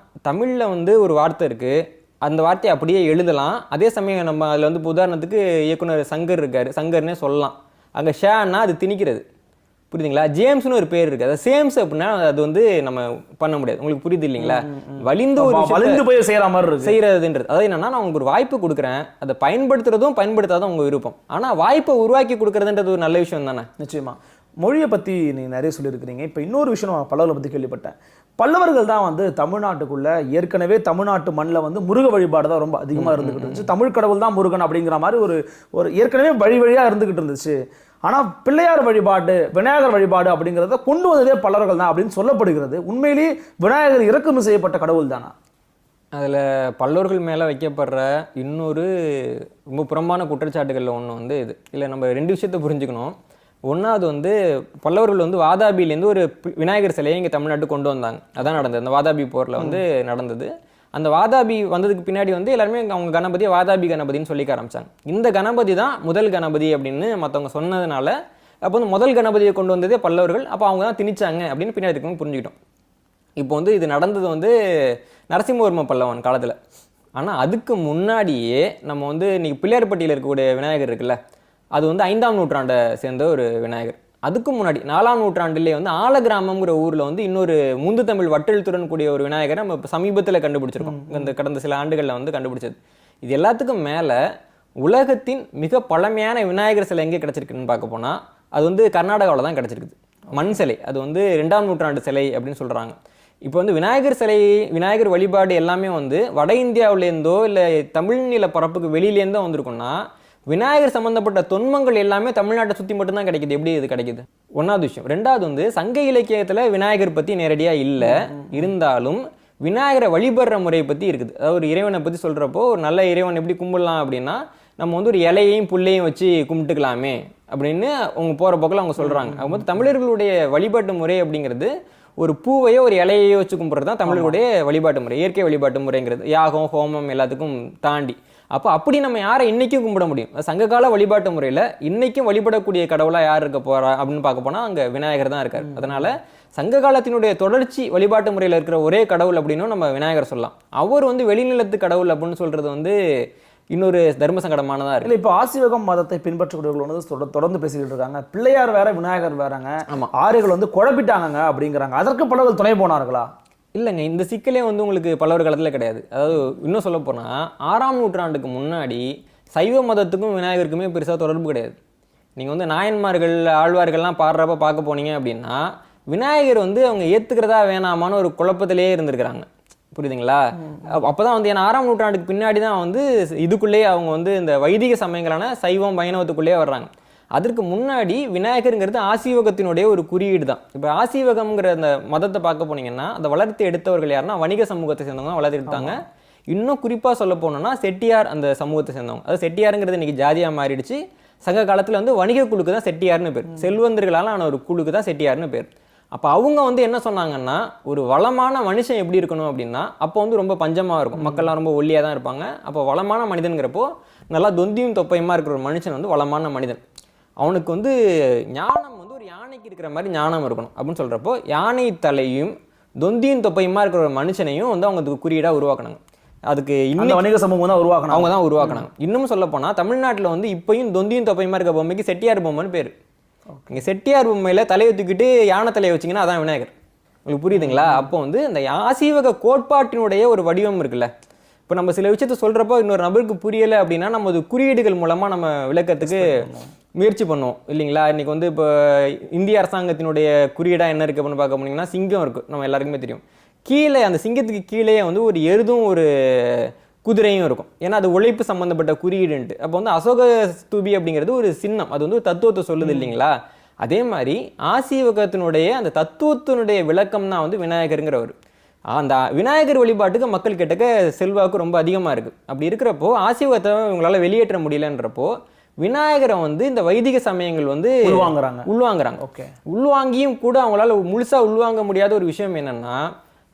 தமிழ்ல வந்து ஒரு வார்த்தை இருக்கு, அந்த வார்த்தையை அப்படியே எழுதலாம். அதே சமயம் நம்ம அதில் வந்து உதாரணத்துக்கு இயக்குனர் சங்கர் இருக்காரு, சங்கர்னே சொல்லலாம். அங்கே ஷேன்னா அது திணிக்கிறது. புரியுதுங்களா? ஜேம்ஸ்னு ஒரு பேர் இருக்கு, அது சேம்ஸ் அப்படின்னா அது வந்து நம்ம பண்ண முடியாது. உங்களுக்கு புரியுது இல்லைங்களா? வலிந்து போய் செய்யற மாதிரி இருக்கு செய்யறதுன்றது. அதாவது என்னன்னா நான் உங்களுக்கு ஒரு வாய்ப்பு கொடுக்குறேன், அதை பயன்படுத்துறதும் பயன்படுத்தாதான் உங்க விருப்பம். ஆனால் வாய்ப்பை உருவாக்கி கொடுக்கறதுன்றது ஒரு நல்ல விஷயம் தானே. நிச்சயமா. மொழியை பற்றி நீங்கள் நிறைய சொல்லியிருக்கிறீங்க. இப்போ இன்னொரு விஷயம் நான் பல்லவர்களை பற்றி கேள்விப்பட்டேன். பல்லவர்கள் தான் வந்து தமிழ்நாட்டுக்குள்ளே ஏற்கனவே தமிழ்நாட்டு மண்ணில் வந்து முருக வழிபாடு தான் ரொம்ப அதிகமாக இருந்துகிட்டு இருந்துச்சு. தமிழ் கடவுள் தான் முருகன் அப்படிங்கிற மாதிரி ஒரு ஏற்கனவே வழியாக இருந்துகிட்டு இருந்துச்சு. ஆனால் பிள்ளையார் வழிபாடு விநாயகர் வழிபாடு அப்படிங்கிறத கொண்டு வந்ததே பல்லவர்கள் தான் அப்படின்னு சொல்லப்படுகிறது. உண்மையிலேயே விநாயகர் இறக்குமதி செய்யப்பட்ட கடவுள் தானா? அதில் பல்லவர்கள் மேலே வைக்கப்படுற இன்னொரு ரொம்ப புறம்பான குற்றச்சாட்டுகளில் ஒன்று வந்து இது. இல்லை நம்ம 2 விஷயத்தை புரிஞ்சுக்கணும். ஒன்றாவது வந்து பல்லவர்கள் வந்து வாதாபியிலேருந்து ஒரு விநாயகர் சிலையை இங்கே தமிழ்நாட்டுக்கு கொண்டு வந்தாங்க. அதான் நடந்தது. அந்த வாதாபி போரில் வந்து நடந்தது. அந்த வாதாபி வந்ததுக்கு பின்னாடி வந்து எல்லாருமே அவங்க கணபதியை வாதாபி கணபதினு சொல்லிக்க ஆரம்பிச்சாங்க. இந்த கணபதி தான் முதல் கணபதி அப்படின்னு மற்றவங்க சொன்னதுனால அப்போ வந்து முதல் கணபதியை கொண்டு வந்ததே பல்லவர்கள். அப்போ அவங்க தான் திணிச்சாங்க அப்படின்னு பின்னாடி இருக்கவங்க புரிஞ்சுக்கிட்டோம். இப்போ வந்து இது நடந்தது வந்து நரசிம்மவர்ம பல்லவன் காலத்தில். ஆனால் அதுக்கு முன்னாடியே நம்ம வந்து இன்னைக்கு பிள்ளையார்பட்டியில் இருக்கக்கூடிய விநாயகர் இருக்குல்ல, அது வந்து 5ஆம் நூற்றாண்டை சேர்ந்த ஒரு விநாயகர். அதுக்கு முன்னாடி 4ஆம் நூற்றாண்டிலே வந்து ஆலகிராமம்ங்கிற ஊரில் வந்து இன்னொரு முந்து தமிழ் வட்டெழுத்துடன் கூடிய ஒரு விநாயகரை நம்ம இப்போ சமீபத்தில் கண்டுபிடிச்சிருக்கோம். இந்த கடந்த சில ஆண்டுகளில் வந்து கண்டுபிடிச்சது. இது எல்லாத்துக்கும் மேலே உலகத்தின் மிக பழமையான விநாயகர் சிலை எங்கே கிடச்சிருக்குன்னு பார்க்க போனால் அது வந்து கர்நாடகாவில் தான் கிடச்சிருக்குது. மண் சிலை. அது வந்து 2ஆம் நூற்றாண்டு சிலை அப்படின்னு சொல்கிறாங்க. இப்போ வந்து விநாயகர் சிலை விநாயகர் வழிபாடு எல்லாமே வந்து வட இந்தியாவிலேருந்தோ இல்லை தமிழ் நில பரப்புக்கு வெளியிலேருந்தோ வந்திருக்குன்னா விநாயகர் சம்பந்தப்பட்ட தொன்மங்கள் எல்லாமே தமிழ்நாட்டை சுற்றி மட்டும்தான் கிடைக்குது. எப்படி இது கிடைக்குது? ஒன்றாவது விஷயம். 2வது வந்து சங்க இலக்கியத்தில் விநாயகர் பற்றி நேரடியாக இல்லை, இருந்தாலும் விநாயகரை வழிபடுற முறையை பற்றி இருக்குது. அதாவது ஒரு இறைவனை பற்றி சொல்கிறப்போ ஒரு நல்ல இறைவன் எப்படி கும்பிடலாம் அப்படின்னா நம்ம வந்து ஒரு இலையையும் புல்லையும் வச்சு கும்பிட்டுக்கலாமே அப்படின்னு அவங்க போகிற போக்கில் அவங்க சொல்கிறாங்க. அவங்க வந்து தமிழர்களுடைய வழிபாட்டு முறை அப்படிங்கிறது ஒரு பூவையோ ஒரு இலையையோ வச்சு கும்பிட்றது தான் தமிழர்களுடைய வழிபாட்டு முறை, இயற்கை வழிபாட்டு முறைங்கிறது, யாகம் ஹோமம் எல்லாத்துக்கும் தாண்டி. அப்போ அப்படி நம்ம யாரை இன்னைக்கும் கும்பிட முடியும்? சங்ககால வழிபாட்டு முறையில் இன்னைக்கும் வழிபடக்கூடிய கடவுளாக யார் இருக்க போறா அப்படின்னு பார்க்க போனால் அங்கே விநாயகர் தான் இருக்கார். அதனால சங்க காலத்தினுடைய தொடர்ச்சி வழிபாட்டு முறையில் இருக்கிற ஒரே கடவுள் அப்படின்னும் நம்ம விநாயகர் சொல்லலாம். அவர் வந்து வெளிநிலத்து கடவுள் அப்படின்னு சொல்றது வந்து இன்னொரு தர்ம சங்கடமானதா இருக்கு. இப்போ ஆசீவகம் மதத்தை பின்பற்றக்கூடியவர்கள் வந்து தொடர்ந்து பேசிக்கிட்டு இருக்காங்க, பிள்ளையார் வேற விநாயகர் வேறங்க, ஆரியர்கள் வந்து குழப்பிட்டாங்க அப்படிங்கிறாங்க. அதற்கு பலர்கள் துணை போனார்களா? இல்லைங்க, இந்த சிக்கலே வந்து உங்களுக்கு பல்லவர் காலத்தில் கிடையாது. அதாவது இன்னும் சொல்ல போனால் 6ஆம் நூற்றாண்டுக்கு முன்னாடி சைவ மதத்துக்கும் விநாயகருக்குமே பெருசாக தொடர்பு கிடையாது. நீங்கள் வந்து நாயன்மார்கள் ஆழ்வார்கள்லாம் பாடுறப்ப பார்க்க போனீங்க அப்படின்னா விநாயகர் வந்து அவங்க ஏற்றுக்கிறதா வேணாமான்னு ஒரு குழப்பத்திலே இருந்திருக்கிறாங்க. புரியுதுங்களா? அப்போதான் வந்து ஏன்னா 6ஆம் நூற்றாண்டுக்கு பின்னாடி தான் வந்து இதுக்குள்ளேயே அவங்க வந்து இந்த வைதிக சமயங்களான சைவம் வைணவத்துக்குள்ளேயே வர்றாங்க. அதற்கு முன்னாடி விநாயகருங்கிறது ஆசீவகத்தினுடைய ஒரு குறியீடு தான். இப்போ ஆசீவகம்ங்கிற அந்த மதத்தை பார்க்க போனீங்கன்னா அதை வளர்த்து எடுத்தவர்கள் யாருன்னா வணிக சமூகத்தை சேர்ந்தவங்க தான் வளர்த்து எடுத்தாங்க. இன்னும் குறிப்பாக சொல்ல போனோம்னா செட்டியார் அந்த சமூகத்தை சேர்ந்தவங்க. அது செட்டியாருங்கிறது இன்னைக்கு ஜாதியாக மாறிடுச்சு. சங்க காலத்தில் வந்து வணிக குழுக்கு தான் செட்டியார்னு பேர், செல்வந்தர்களால் ஆன ஒரு குழுக்கு தான் செட்டியார்னு பேர். அப்போ அவங்க வந்து என்ன சொன்னாங்கன்னா ஒரு வளமான மனுஷன் எப்படி இருக்கணும் அப்படின்னா, அப்போ வந்து ரொம்ப பஞ்சமாக இருக்கும், மக்கள்லாம் ரொம்ப ஒல்லியாக தான் இருப்பாங்க. அப்போ வளமான மனிதன்கிறப்போ நல்லா தொந்தியும் தொப்பையுமா இருக்கிற ஒரு மனுஷன் வந்து வளமான மனிதன். அவனுக்கு வந்து ஞானம் வந்து ஒரு யானைக்கு இருக்கிற மாதிரி ஞானம் இருக்கணும் அப்படின்னு சொல்கிறப்போ யானை தலையும் தொந்தியும் தொப்பையுமா இருக்கிற ஒரு மனுஷனையும் வந்து அவங்க அதுக்கு குறியீடாக உருவாக்கினாங்க. அதுக்கு இன்னும் வணிக சமூகம் தான் உருவாக்கணும், அவங்க தான் உருவாக்கினாங்க. இன்னும் சொல்ல போனால் தமிழ்நாட்டில் வந்து இப்பயும் தொந்தியும் தொப்பையுமா இருக்க பொம்மைக்கு செட்டியார் பொம்மைன்னு பேர். இங்கே செட்டியார் பொம்மையில் தலையை தூக்கிட்டு யானை தலையை வச்சிங்கன்னா அதான் விநாயகர். உங்களுக்கு புரியுதுங்களா? அப்போ வந்து இந்த ஆசீவக கோட்பாட்டினுடைய ஒரு வடிவம் இருக்குல்ல. இப்போ நம்ம சில விஷயத்த சொல்கிறப்போ இன்னொரு நபருக்கு புரியலை அப்படின்னா நம்ம அது குறியீடுகள் மூலமாக நம்ம விளக்கத்துக்கு முயற்சி பண்ணுவோம் இல்லைங்களா? இன்றைக்கி வந்து இப்போ இந்திய அரசாங்கத்தினுடைய குறியீடாக என்ன இருக்குது அப்படின்னு பார்க்க போனீங்கன்னா சிங்கம் இருக்குது, நம்ம எல்லாருக்குமே தெரியும். கீழே அந்த சிங்கத்துக்கு கீழே வந்து ஒரு எருதும் ஒரு குதிரையும் இருக்கும், ஏன்னா அது உழைப்பு சம்மந்தப்பட்ட குறியீடுன்ட்டு. அப்போ வந்து அசோக ஸ்தூபி அப்படிங்கிறது ஒரு சின்னம், அது வந்து தத்துவத்தை சொல்லுது இல்லைங்களா? அதே மாதிரி ஆசீவகத்தினுடைய அந்த தத்துவத்தினுடைய விளக்கம் தான் வந்து விநாயகருங்கிறவர். அந்த விநாயகர் வழிபாட்டுக்கு மக்கள் கிட்டக்க செல்வாக்கு ரொம்ப அதிகமாக இருக்குது. அப்படி இருக்கிறப்போ ஆசீவகத்தை இவங்களால வெளியேற்ற முடியலன்றப்போ விநாயகரை வந்து இந்த வைதிக சமயங்கள் வந்து உள்வாங்குறாங்க. ஓகே, உள்வாங்கியும் கூட அவங்களால முழுசாக உள்வாங்க முடியாத ஒரு விஷயம் என்னன்னா,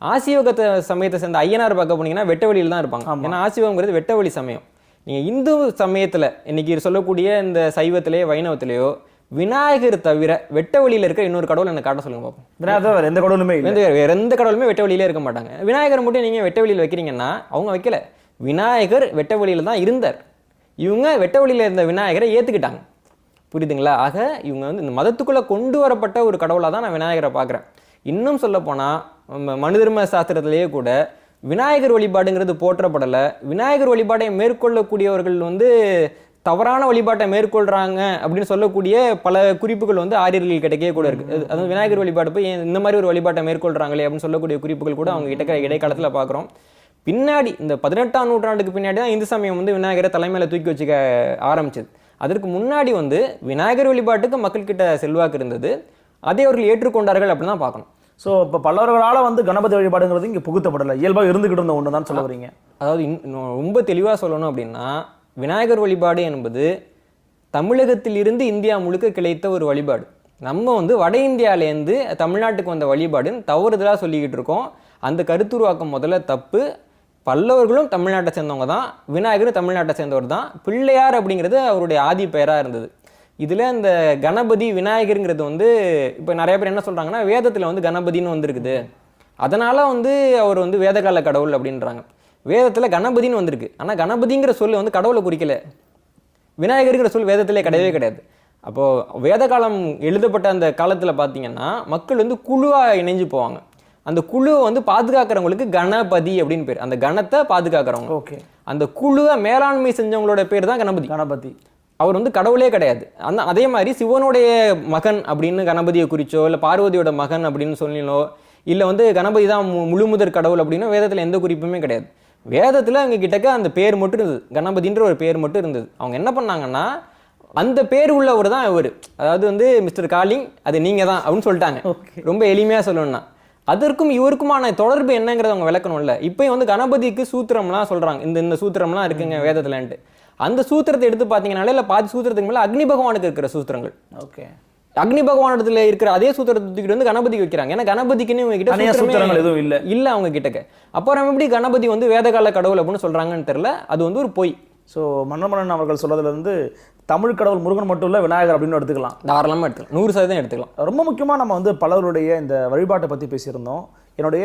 ஆசீவகத்தை சமயத்தை சேர்ந்த ஐயனார் பார்க்க போனீங்கன்னா வெட்ட வழியில் தான் இருப்பாங்க. ஏன்னா ஆசீவகங்கிறது வெட்ட வழி சமயம். நீங்கள் இந்து சமயத்தில் இன்னைக்கு சொல்லக்கூடிய இந்த சைவத்திலேயோ வைணவத்திலேயோ விநாயகர் தவிர வெட்ட வழியில் இருக்கிற இன்னொரு கடவுள் எனக்கு காட்ட சொல்லுங்க பார்ப்போம். விநாயகர் வேற எந்த கடவுளுமே வேற எந்த கடவுளுமே வெட்ட வழியிலே இருக்க மாட்டாங்க. விநாயகர் மட்டும் நீங்கள் வெட்ட வழியில் வைக்கிறீங்கன்னா அவங்க வைக்கல, விநாயகர் வெட்ட வழியில் தான் இருந்தார். இவங்க வெட்ட வழியில் இருந்த விநாயகரை ஏற்றுக்கிட்டாங்க. புரியுதுங்களா? ஆக இவங்க வந்து இந்த மதத்துக்குள்ளே கொண்டு வரப்பட்ட ஒரு கடவுளாக தான் நான் விநாயகரை பார்க்குறேன். இன்னும் சொல்ல போனால் மனு தர்ம சாஸ்திரத்திலேயே கூட விநாயகர் வழிபாடுங்கிறது போற்றப்படலை. விநாயகர் வழிபாட்டை மேற்கொள்ளக்கூடியவர்கள் வந்து தவறான வழிபாட்டை மேற்கொள்கிறாங்க அப்படின்னு சொல்லக்கூடிய பல குறிப்புகள் வந்து ஆரியர்கள் கிட்டக்கே கூட இருக்குது. அதுவும் விநாயகர் வழிபாடு போய் இந்த மாதிரி ஒரு வழிபாட்டை மேற்கொள்கிறாங்களே அப்படின்னு சொல்லக்கூடிய குறிப்புகள் கூட அவங்க கிட்ட இடைக்காலத்தில் பார்க்குறோம். பின்னாடி இந்த 18ஆம் நூற்றாண்டுக்கு பின்னாடி தான் இந்து சமயம் வந்து விநாயகரை தலைமையில் தூக்கி வச்சுக்க ஆரம்பிச்சது. அதற்கு முன்னாடி வந்து விநாயகர் வழிபாட்டுக்கு மக்கள்கிட்ட செல்வாக்கு இருந்தது, அதை அவர்கள் ஏற்றுக்கொண்டார்கள் அப்படின்னு தான் பார்க்கணும். ஸோ இப்போ பல்லவர்களால் வந்து கணபதி வழிபாடுங்கிறது இங்கே புகுத்தப்படலை, இயல்பாக இருந்துக்கிட்டு இருந்த ஒன்று தான் சொல்ல வரீங்க. அதாவது ரொம்ப தெளிவாக சொல்லணும் அப்படின்னா விநாயகர் வழிபாடு என்பது தமிழகத்திலிருந்து இந்தியா முழுக்க கிடைத்த ஒரு வழிபாடு. நம்ம வந்து வட இந்தியாவிலேருந்து தமிழ்நாட்டுக்கு வந்த வழிபாடுன்னு தவறுதலாக சொல்லிக்கிட்டு இருக்கோம். அந்த கருத்துருவாக்கம் முதல்ல தப்பு. பல்லவர்களும் தமிழ்நாட்டை சேர்ந்தவங்க தான், விநாயகரும் தமிழ்நாட்டை சேர்ந்தவர் தான். பிள்ளையார் அப்படிங்கிறது அவருடைய ஆதி பெயராக இருந்தது. இதில் இந்த கணபதி விநாயகருங்கிறது வந்து இப்போ நிறைய பேர் என்ன சொல்கிறாங்கன்னா வேதத்தில் வந்து கணபதின்னு வந்துருக்குது, அதனால் வந்து அவர் வந்து வேதகால கடவுள் அப்படின்றாங்க. வேதத்தில் கணபதின்னு வந்திருக்கு, ஆனால் கணபதிங்கிற சொல் வந்து கடவுளை குறிக்கல. விநாயகருங்கிற சொல் வேதத்திலே கிடையவே கிடையாது. அப்போது வேத காலம் எழுதப்பட்ட அந்த காலத்தில் பார்த்தீங்கன்னா மக்கள் வந்து குழுவாக இணைஞ்சு போவாங்க. அந்த குழுவை வந்து பாதுகாக்கிறவங்களுக்கு கணபதி அப்படின்னு பேர், அந்த கணத்தை பாதுகாக்கிறவங்க. ஓகே, அந்த குழுவை மேலாண்மை செஞ்சவங்களோட பேர் தான் கணபதி. அவர் வந்து கடவுளே கிடையாது. அதே மாதிரி சிவனுடைய மகன் அப்படின்னு கணபதியை குறிச்சோ இல்லை பார்வதியோட மகன் அப்படின்னு சொல்லினோ இல்லை வந்து கணபதி தான் முழுமுதற் கடவுள் அப்படின்னு வேதத்தில் எந்த குறிப்புமே கிடையாது. வேதத்தில் அவங்க கிட்டக்க அந்த பேர் மட்டும் இருந்தது, கணபதின்ற ஒரு பேர் மட்டும் இருந்தது. அவங்க என்ன பண்ணாங்கன்னா அந்த பேர் உள்ளவர் தான் இவர், அதாவது வந்து மிஸ்டர் காலிங் அது நீங்கள் தான் அப்படின்னு சொல்லிட்டாங்க. ரொம்ப எளிமையாக சொல்லணும்னா அதற்கும் இவருக்குமான தொடர்பு என்னங்கிறத அவங்க விளக்கணும்ல. இப்போயும் வந்து கணபதிக்கு சூத்திரம்லாம் சொல்கிறாங்க, இந்த சூத்திரம்லாம் இருக்குங்க வேதத்துலன்ட்டு. அந்த சூத்திரத்தை எடுத்து பார்த்தீங்கன்னாலே இல்லை பாதி சூத்திரத்துக்கு மேலே அக்னி பகவானுக்கு இருக்கிற சூத்திரங்கள். ஓகே, அக்னி பகவானிடத்துல இருக்கிற அதே சூத்திரத்தை தூக்கிட்டு வந்து கணபதிக்கு வைக்கிறாங்க. ஏன்னா கணபதிக்குன்னு இவங்க தனியா கிட்ட சூத்திரங்கள் எதுவும் இல்ல அவங்க கிட்டக்க. அப்புறம் எப்படி கணபதி வந்து வேதகால கடவுள் அப்படின்னு சொல்றாங்கன்னு தெரியல. அது வந்து ஒரு பொய். ஸோ மன்னமன்னன் அவர்கள் சொல்றதுல இருந்து தமிழ் கடவுள் முருகன் மட்டும் இல்லை, விநாயகர் அப்படின்னு எடுத்துக்கலாம். தாராளமாக எடுத்துக்கலாம், 100% எடுத்துக்கலாம். ரொம்ப முக்கியமாக நம்ம வந்து பலருடைய இந்த வழிபாட்டை பற்றி பேசியிருந்தோம். என்னுடைய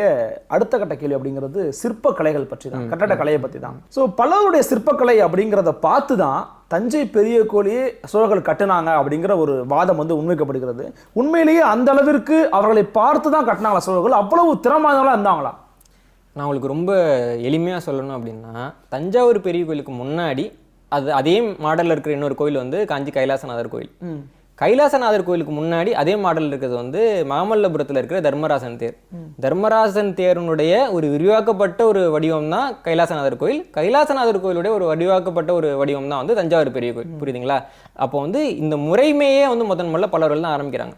அடுத்த கட்ட கேள்வி அப்படிங்கிறது சிற்பக்கலைகள் பற்றி தான், கட்டடக்கலையை பற்றி தான். ஸோ பலருடைய சிற்பக்கலை அப்படிங்கிறத பார்த்து தான் தஞ்சை பெரிய கோயிலையே சோழர்கள் கட்டினாங்க அப்படிங்கிற ஒரு வாதம் வந்து முன்வைக்கப்படுகிறது. உண்மையிலேயே அந்த அளவிற்கு அவர்களை பார்த்து தான் கட்டினாங்களா சோழர்கள்? அவ்வளவு திறமானவங்களா இருந்தாங்களா? நான் உங்களுக்கு ரொம்ப எளிமையாக சொல்லணும் அப்படின்னா, தஞ்சாவூர் பெரிய கோயிலுக்கு முன்னாடி அதே மாடலில் இருக்கிற இன்னொரு கோயில் வந்து காஞ்சி கைலாசநாதர் கோயில். கைலாசநாதர் கோயிலுக்கு முன்னாடி அதே மாடலில் இருக்கிறது வந்து மாமல்லபுரத்தில் இருக்கிற தர்மராசன் தேர். தர்மராசன் தேருனுடைய ஒரு விரிவாக்கப்பட்ட ஒரு வடிவம் தான் கைலாசநாதர் கோயில். கைலாசநாதர் கோயிலுடைய ஒரு வடிவாக்கப்பட்ட ஒரு வடிவம் தான் வந்து தஞ்சாவூர் பெரிய கோயில். புரியுதுங்களா? அப்போ வந்து இந்த முறைமையே வந்து முதல்ல பலர்கள் தான் ஆரம்பிக்கிறாங்க.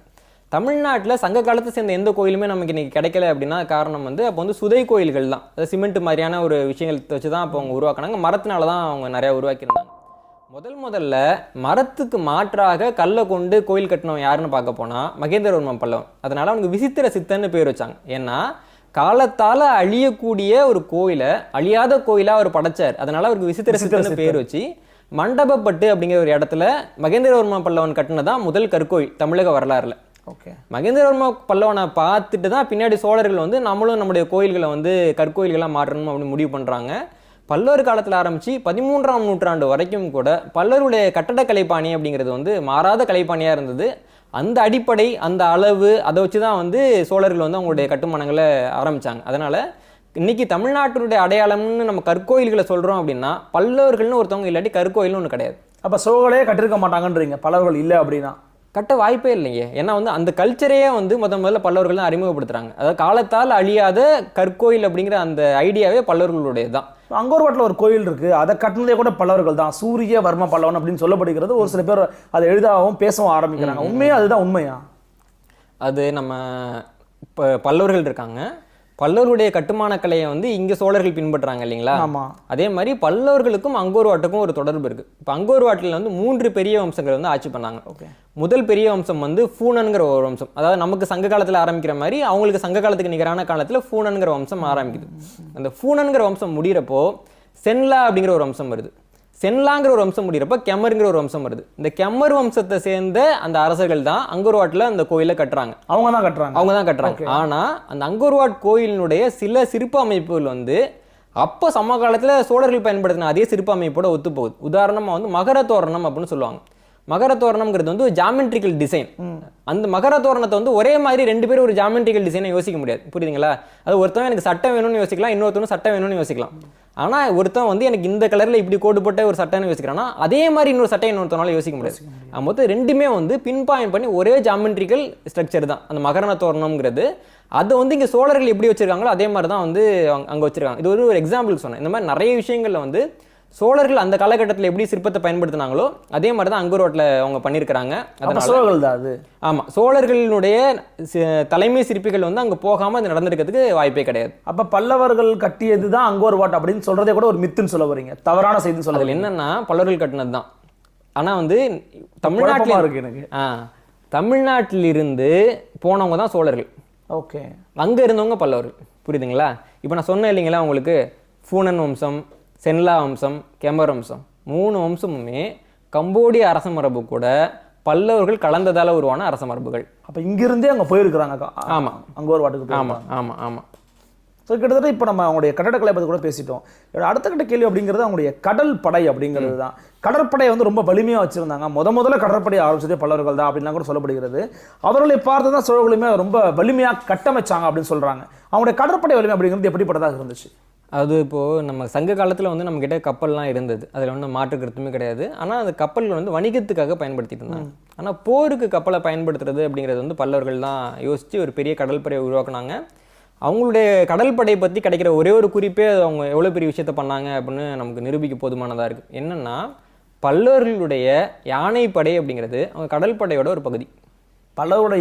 தமிழ்நாட்டில் சங்க காலத்தை சேர்ந்த எந்த கோயிலுமே நமக்கு இன்னைக்கு கிடைக்கல அப்படின்னா காரணம் வந்து அப்போ வந்து சுதை கோயில்கள் தான். அது சிமெண்ட் மாதிரியான ஒரு விஷயங்கள் வச்சு தான் அப்போ அவங்க உருவாக்குனாங்க. மரத்தினால தான் அவங்க நிறையா உருவாக்கியிருந்தாங்க. முதல்ல மரத்துக்கு மாற்றாக கல்லை கொண்டு கோயில் கட்டினவன் யாருன்னு பார்க்க போனால் மகேந்திரவர்மன் பல்லவன். அதனால அவனுக்கு விசித்திர சித்தன்னு பேர் வச்சாங்க. ஏன்னா காலத்தால் அழியக்கூடிய ஒரு கோயிலை அழியாத கோயிலாக அவர் படைச்சார். அதனால அவருக்கு விசித்திர சித்தன்னு பேர் வச்சு மண்டபப்பட்டு அப்படிங்கிற ஒரு இடத்துல மகேந்திரவர்மன் பல்லவன் கட்டினதான் முதல் கற்கோயில் தமிழக வரலாறுல. ஓகே. மகேந்திரவர்ம பல்லவனை பார்த்துட்டு தான் பின்னாடி சோழர்கள் வந்து நம்மளும் நம்முடைய கோயில்களை வந்து கற்கோயில்களாக மாற்றணும் அப்படின்னு முடிவு பண்ணுறாங்க. பல்லவர் காலத்தில் ஆரம்பித்து 13ஆம் நூற்றாண்டு வரைக்கும் கூட பல்லவருடைய கட்டடக்கலை பாணி அப்படிங்கிறது வந்து மாறாத கலைப்பாணியாக இருந்தது. அந்த அடிப்படை, அந்த அளவு, அதை வச்சு தான் வந்து சோழர்கள் வந்து அவங்களுடைய கட்டுமானங்களை ஆரம்பித்தாங்க. அதனால் இன்றைக்கி தமிழ்நாட்டினுடைய அடையாளம்னு நம்ம கற்கோயில்களை சொல்கிறோம் அப்படின்னா பல்லவர்கள்னு ஒருத்தவங்க இல்லாட்டி கற்கோயில்னு ஒன்று கிடையாது. அப்போ சோழர்களே கட்டிருக்க மாட்டாங்கன்றீங்க பல்லவர்கள் இல்லை அப்படின்னா? கட்ட வாய்ப்பே இல்லைங்க. ஏன்னா வந்து அந்த கல்ச்சரையே வந்து முதல்ல பல்லவர்கள் தான் அறிமுகப்படுத்துறாங்க. அதாவது காலத்தால் அழியாத கற்கோயில் அப்படிங்கிற அந்த ஐடியாவே பல்லவர்களுடைய தான். அங்கோர்வாட்டில் ஒரு கோயில் இருக்கு, அதை கட்டினதே கூட பல்லவர்கள் தான், சூரிய வர்ம பல்லவன் அப்படின்னு சொல்லப்படுகிறது. ஒரு சில பேர் அதை எழுதாவும் பேசவும் ஆரம்பிக்கிறாங்க. உண்மையா அதுதான் உண்மையா? அது நம்ம இப்போ பல்லவர்கள் இருக்காங்க, பல்லவருடைய கட்டுமான கலையை வந்து இங்கே சோழர்கள் பின்பற்றுறாங்க இல்லைங்களா? ஆமாம். அதே மாதிரி பல்லவர்களுக்கும் அங்கோர்வாட்டுக்கும் ஒரு தொடர்பு இருக்குது. இப்போ அங்கோர்வாட்டில் வந்து 3 பெரிய வம்சங்கள் வந்து ஆட்சி பண்ணாங்க. ஓகே. முதல் பெரிய வம்சம் வந்து ஃபூனன்கிற ஒரு வம்சம். அதாவது நமக்கு சங்க காலத்தில் ஆரம்பிக்கிற மாதிரி அவங்களுக்கு சங்க காலத்துக்கு நிகரான காலத்தில் ஃபூனன்கிற வம்சம் ஆரம்பிக்குது. அந்த ஃபூனன்கிற வம்சம் முடிகிறப்போ சென்லா அப்படிங்கிற ஒரு வம்சம் வருது. சென்லாங்கிற ஒரு வம்சம் முடிகிறப்ப கெமருங்கிற ஒரு வம்சம் வருது. இந்த கெமர் வம்சத்தை சேர்ந்த அந்த அரசர்கள் தான் அங்கோர்வாட்டில் அந்த கோயிலை கட்டுறாங்க. அவங்க தான் கட்டுறாங்க. ஆனால் அந்த அங்கோர்வாட் கோயிலினுடைய சில சிற்ப அமைப்புகள் வந்து அப்போ சம காலத்தில் சோழர்கள் பயன்படுத்தின அதே சிற்ப அமைப்போட ஒத்து போகுது. உதாரணமாக வந்து மகர தோரணம் அப்படின்னு சொல்லுவாங்க. மகர தோரணம்ங்கிறது வந்து ஒரு ஜாமெட்ரிக்கல் டிசைன். அந்த மகர தோரணத்தை வந்து ஒரே மாதிரி 2 பேரும் ஒரு ஜாமெட்ரிக்கல் டிசைனை யோசிக்க முடியாது. புரியுதுங்களா? அது ஒருத்தவன் எனக்கு சட்டம் வேணும்னு யோசிக்கலாம், இன்னொருத்தவனும் சட்டம் வேணும்னு யோசிக்கலாம். ஆனால் ஒருத்தன் வந்து எனக்கு இந்த கலரில் இப்படி கோடு போட்ட ஒரு சட்டைன்னு யோசிக்கிறான்னா அதே மாதிரி இன்னொரு சட்டை இன்னொருத்தனால யோசிக்க முடியாது. மொத்தம் 2மே வந்து பின் பாயிண்ட் பண்ணி ஒரே ஜாமெட்ரிக்கல் ஸ்ட்ரக்சர் தான் அந்த மகர தோரணம்ங்கிறது. அதை வந்து இங்கே சோழர்கள் எப்படி வச்சிருக்காங்களோ அதே மாதிரி தான் வந்து அங்கே வச்சிருக்காங்க. இது ஒரு எக்ஸாம்பிள் சொன்னேன். இந்த மாதிரி நிறைய விஷயங்களில் வந்து சோழர்கள் அந்த காலகட்டத்தில் எப்படி சிற்பத்தை பயன்படுத்தினாங்களோ அதே மாதிரி தான் அங்கோர்வாட்டில் அவங்க பண்ணியிருக்கிறாங்க. சோழர்கள் தான் அது. ஆமாம், சோழர்களுடைய தலைமை சிற்பிகள் வந்து அங்கே போகாமல் அது நடந்திருக்கிறதுக்கு வாய்ப்பே கிடையாது. அப்போ பல்லவர்கள் கட்டியது தான் அங்கோர்வாட் அப்படின்னு சொல்றதே கூட ஒரு மித்துன்னு சொல்ல வரீங்க, தவறான செய்தி சொல்ல. அதில் என்னன்னா பல்லவர்கள் கட்டினது தான். ஆனால் வந்து தமிழ்நாட்டில் இருக்கு எனக்கு. தமிழ்நாட்டிலிருந்து போனவங்க தான் சோழர்கள். ஓகே. அங்கே இருந்தவங்க பல்லவர்கள். புரியுதுங்களா? இப்போ நான் சொன்னேன் இல்லைங்களா உங்களுக்கு, ஃபூனன் வம்சம், சென்லா வம்சம், கெமர் வம்சம் 3 வம்சமுமே கம்போடிய அரச மரபு கூட பல்லவர்கள் கலந்ததால உருவான அரச மரபுகள். அப்போ இங்கிருந்தே அங்கே போயிருக்கிறாங்க. ஆமாம், அங்கோர்வாட்டுக்கு. ஆமாம் ஆமாம் ஆமாம். ஸோ கிட்டத்தட்ட இப்போ நம்ம அவங்களுடைய கட்டடக்கலை பற்றி கூட பேசிட்டோம். அடுத்த கட்ட கேள்வி அப்படிங்கிறது அவங்களுடைய கடல் படை அப்படிங்கிறது தான். கடற்படையை வந்து ரொம்ப வலிமையாக வச்சுருந்தாங்க. முதல்ல கடற்படையை ஆரம்பிச்சதே பல்லவர்கள் தான் அப்படின்லாம் கூட சொல்லப்படுகிறது. அவர்களை பார்த்து தான் சோழர்களுமே ரொம்ப வலிமையாக கட்டமைச்சாங்க அப்படின்னு சொல்கிறாங்க. அவங்களுடைய கடற்படை வலிமை அப்படிங்கிறது எப்படிப்பட்டதாக இருந்துச்சு? அது இப்போது நம்ம சங்க காலத்தில் வந்து நம்மக்கிட்ட கப்பல்லாம் இருந்தது, அதில் வந்து மாற்று கருத்துமே கிடையாது. ஆனால் அந்த கப்பல்கள் வந்து வணிகத்துக்காக பயன்படுத்திட்டு இருந்தாங்க. ஆனால் போருக்கு கப்பலை பயன்படுத்துறது அப்படிங்கிறது வந்து பல்லவர்கள் தான் யோசித்து ஒரு பெரிய கடற்படையை உருவாக்குனாங்க. அவங்களுடைய கடற்படையை பற்றி கிடைக்கிற ஒரே ஒரு குறிப்பே அவங்க எவ்வளோ பெரிய விஷயத்த பண்ணாங்க அப்படின்னு நமக்கு நிரூபிக்க போதுமானதாக இருக்குது. என்னென்னா பல்லவர்களுடைய யானைப்படை அப்படிங்கிறது அவங்க கடற்படையோட ஒரு பகுதி. பல்லவரோட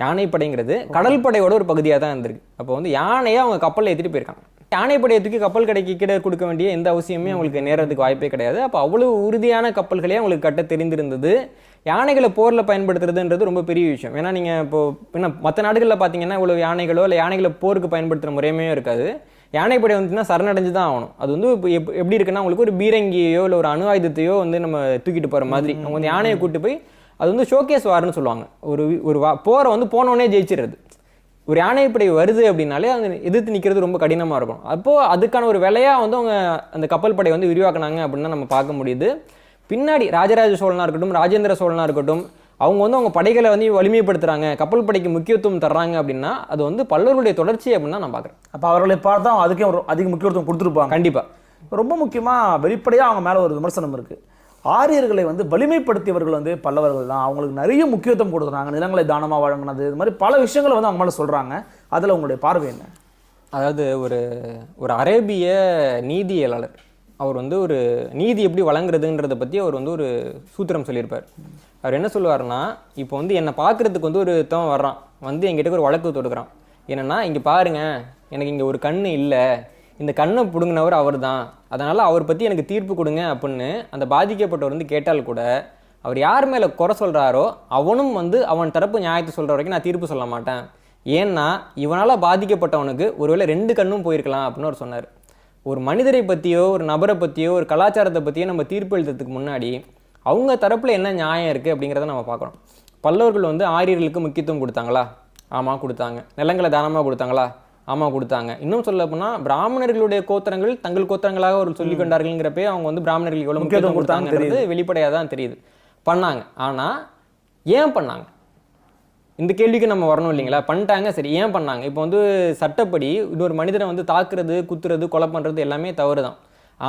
யானைப்படைங்கிறது கடற்படையோட ஒரு பகுதியாக தான் இருந்திருக்கு. அப்போ வந்து யானையை அவங்க கப்பலில் ஏற்றிட்டு போயிருக்காங்க. யானைப்படையை தூக்கி கப்பல் கடைக்கு கிட்ட கொடுக்க வேண்டிய எந்த அவசியமே அவங்களுக்கு நேரத்துக்கு வாய்ப்பே கிடையாது. அப்போ அவ்வளவு உறுதியான கப்பல்களே அவங்களுக்கு கட்ட தெரிந்திருந்தது. யானைகளை போரில் பயன்படுத்துறதுன்றது ரொம்ப பெரிய விஷயம். ஏன்னா நீங்கள் இப்போ என்ன மற்ற நாடுகளில் பார்த்தீங்கன்னா இவ்வளோ யானைகளோ இல்லை யானைகளை போருக்கு பயன்படுத்துகிற முறையுமே இருக்காது. யானைப்படை வந்துச்சுன்னா சரணடைஞ்சு தான் ஆகணும். அது வந்து இப்போ எப்படி இருக்குன்னா உங்களுக்கு ஒரு பீரங்கியோ இல்லை ஒரு அணு ஆயுதத்தையோ வந்து நம்ம தூக்கிட்டு போகிற மாதிரி அவங்க வந்து யானையை கூட்டு போய் அது வந்து ஷோகேஸ் வார்னு சொல்லுவாங்க. ஒரு போரை வந்து போனோடனே ஜெயிச்சிடுறது. ஒரு யானைப்படை வருது அப்படின்னாலே அதை எதிர்த்து நிற்கிறது ரொம்ப கடினமாக இருக்கும். அப்போது அதுக்கான ஒரு விலையாக வந்து அவங்க அந்த கப்பல் படை வந்து விரிவாக்குனாங்க அப்படின்னு தான் நம்ம பார்க்க முடியுது. பின்னாடி ராஜராஜ சோழனாக இருக்கட்டும், ராஜேந்திர சோழனாக இருக்கட்டும், அவங்க வந்து அவங்க படைகளை வந்து வலிமைப்படுத்துறாங்க, கப்பல் படைக்கு முக்கியத்துவம் தர்றாங்க அப்படின்னா அது வந்து பல்லவர்களுடைய தொடர்ச்சி அப்படின்னு தான் நான் பார்க்குறேன். அப்போ அவர்களை பார்த்தா அதுக்கே ஒரு அதிக முக்கியத்துவம் கொடுத்துருப்பாங்க. கண்டிப்பாக. ரொம்ப முக்கியமாக வெளிப்படையாக அவங்க மேலே ஒரு விமர்சனம் இருக்குது. ஆரியர்களை வந்து வலிமைப்படுத்தியவர்கள் வந்து பல்லவர்கள் தான், அவங்களுக்கு நிறைய முக்கியத்துவம் கொடுக்குறாங்க, நிலங்களை தானமாக வழங்கினது, இது மாதிரி பல விஷயங்களை வந்து அவங்க மேலே சொல்கிறாங்க. அதில் உங்களுடைய பார்வை என்ன? அதாவது ஒரு அரேபிய நீதியியலாளர் அவர் வந்து ஒரு நீதி எப்படி வழங்குறதுன்றதை பற்றி அவர் வந்து ஒரு சூத்திரம் சொல்லியிருப்பார். அவர் என்ன சொல்லுவார்னா, இப்போ வந்து என்னை பார்க்குறதுக்கு வந்து ஒருத்தன் வர்றான், வந்து என்கிட்ட ஒரு வழக்கு தொடுக்கிறான். என்னென்னா, இங்கே பாருங்கள், எனக்கு இங்கே ஒரு கண் இல்லை, இந்த கண்ணை பிடுங்கினவர் அவர் தான், அதனால் அவர் பற்றி எனக்கு தீர்ப்பு கொடுங்க அப்படின்னு அந்த பாதிக்கப்பட்டவர் வந்து கேட்டால் கூட அவர் யார் மேலே குறை சொல்கிறாரோ அவனும் வந்து அவன் தரப்பு நியாயத்தை சொல்கிற வரைக்கும் நான் தீர்ப்பு சொல்ல மாட்டேன். ஏன்னா இவனால் பாதிக்கப்பட்டவனுக்கு ஒருவேளை 2 கண்ணும் போயிருக்கலாம் அப்படின்னு அவர் சொன்னார். ஒரு மனிதரை பற்றியோ ஒரு நபரை பற்றியோ ஒரு கலாச்சாரத்தை பற்றியோ நம்ம தீர்ப்பு எழுதுறதுக்கு முன்னாடி அவங்க தரப்பில் என்ன நியாயம் இருக்குது அப்படிங்கிறத நம்ம பார்க்கணும். பல்லவர்கள் வந்து ஆரியர்களுக்கு முக்கியத்துவம் கொடுத்தாங்களா? ஆமாம் கொடுத்தாங்க. நிலங்களை தானமாக கொடுத்தாங்களா? ஆமாம் கொடுத்தாங்க. இன்னும் சொல்ல போனால் பிராமணர்களுடைய கோத்திரங்கள் தங்கள் கோத்திரங்களாக ஒரு சொல்லிக் கொண்டார்கள்ங்கிறப்பே அவங்க வந்து பிராமணர்களுக்கு எவ்வளோ முக்கியத்துவம் கொடுத்தாங்கிறது வெளிப்படையாக தான் தெரியுது. பண்ணாங்க. ஆனால் ஏன் பண்ணாங்க? இந்த கேள்விக்கு நம்ம வரணும் இல்லைங்களா? பண்ணிட்டாங்க, சரி ஏன் பண்ணாங்க? இப்போ வந்து சட்டப்படி இன்னொரு மனிதனை வந்து தாக்குறது, குத்துறது, கொலை பண்ணுறது எல்லாமே தவறு தான்.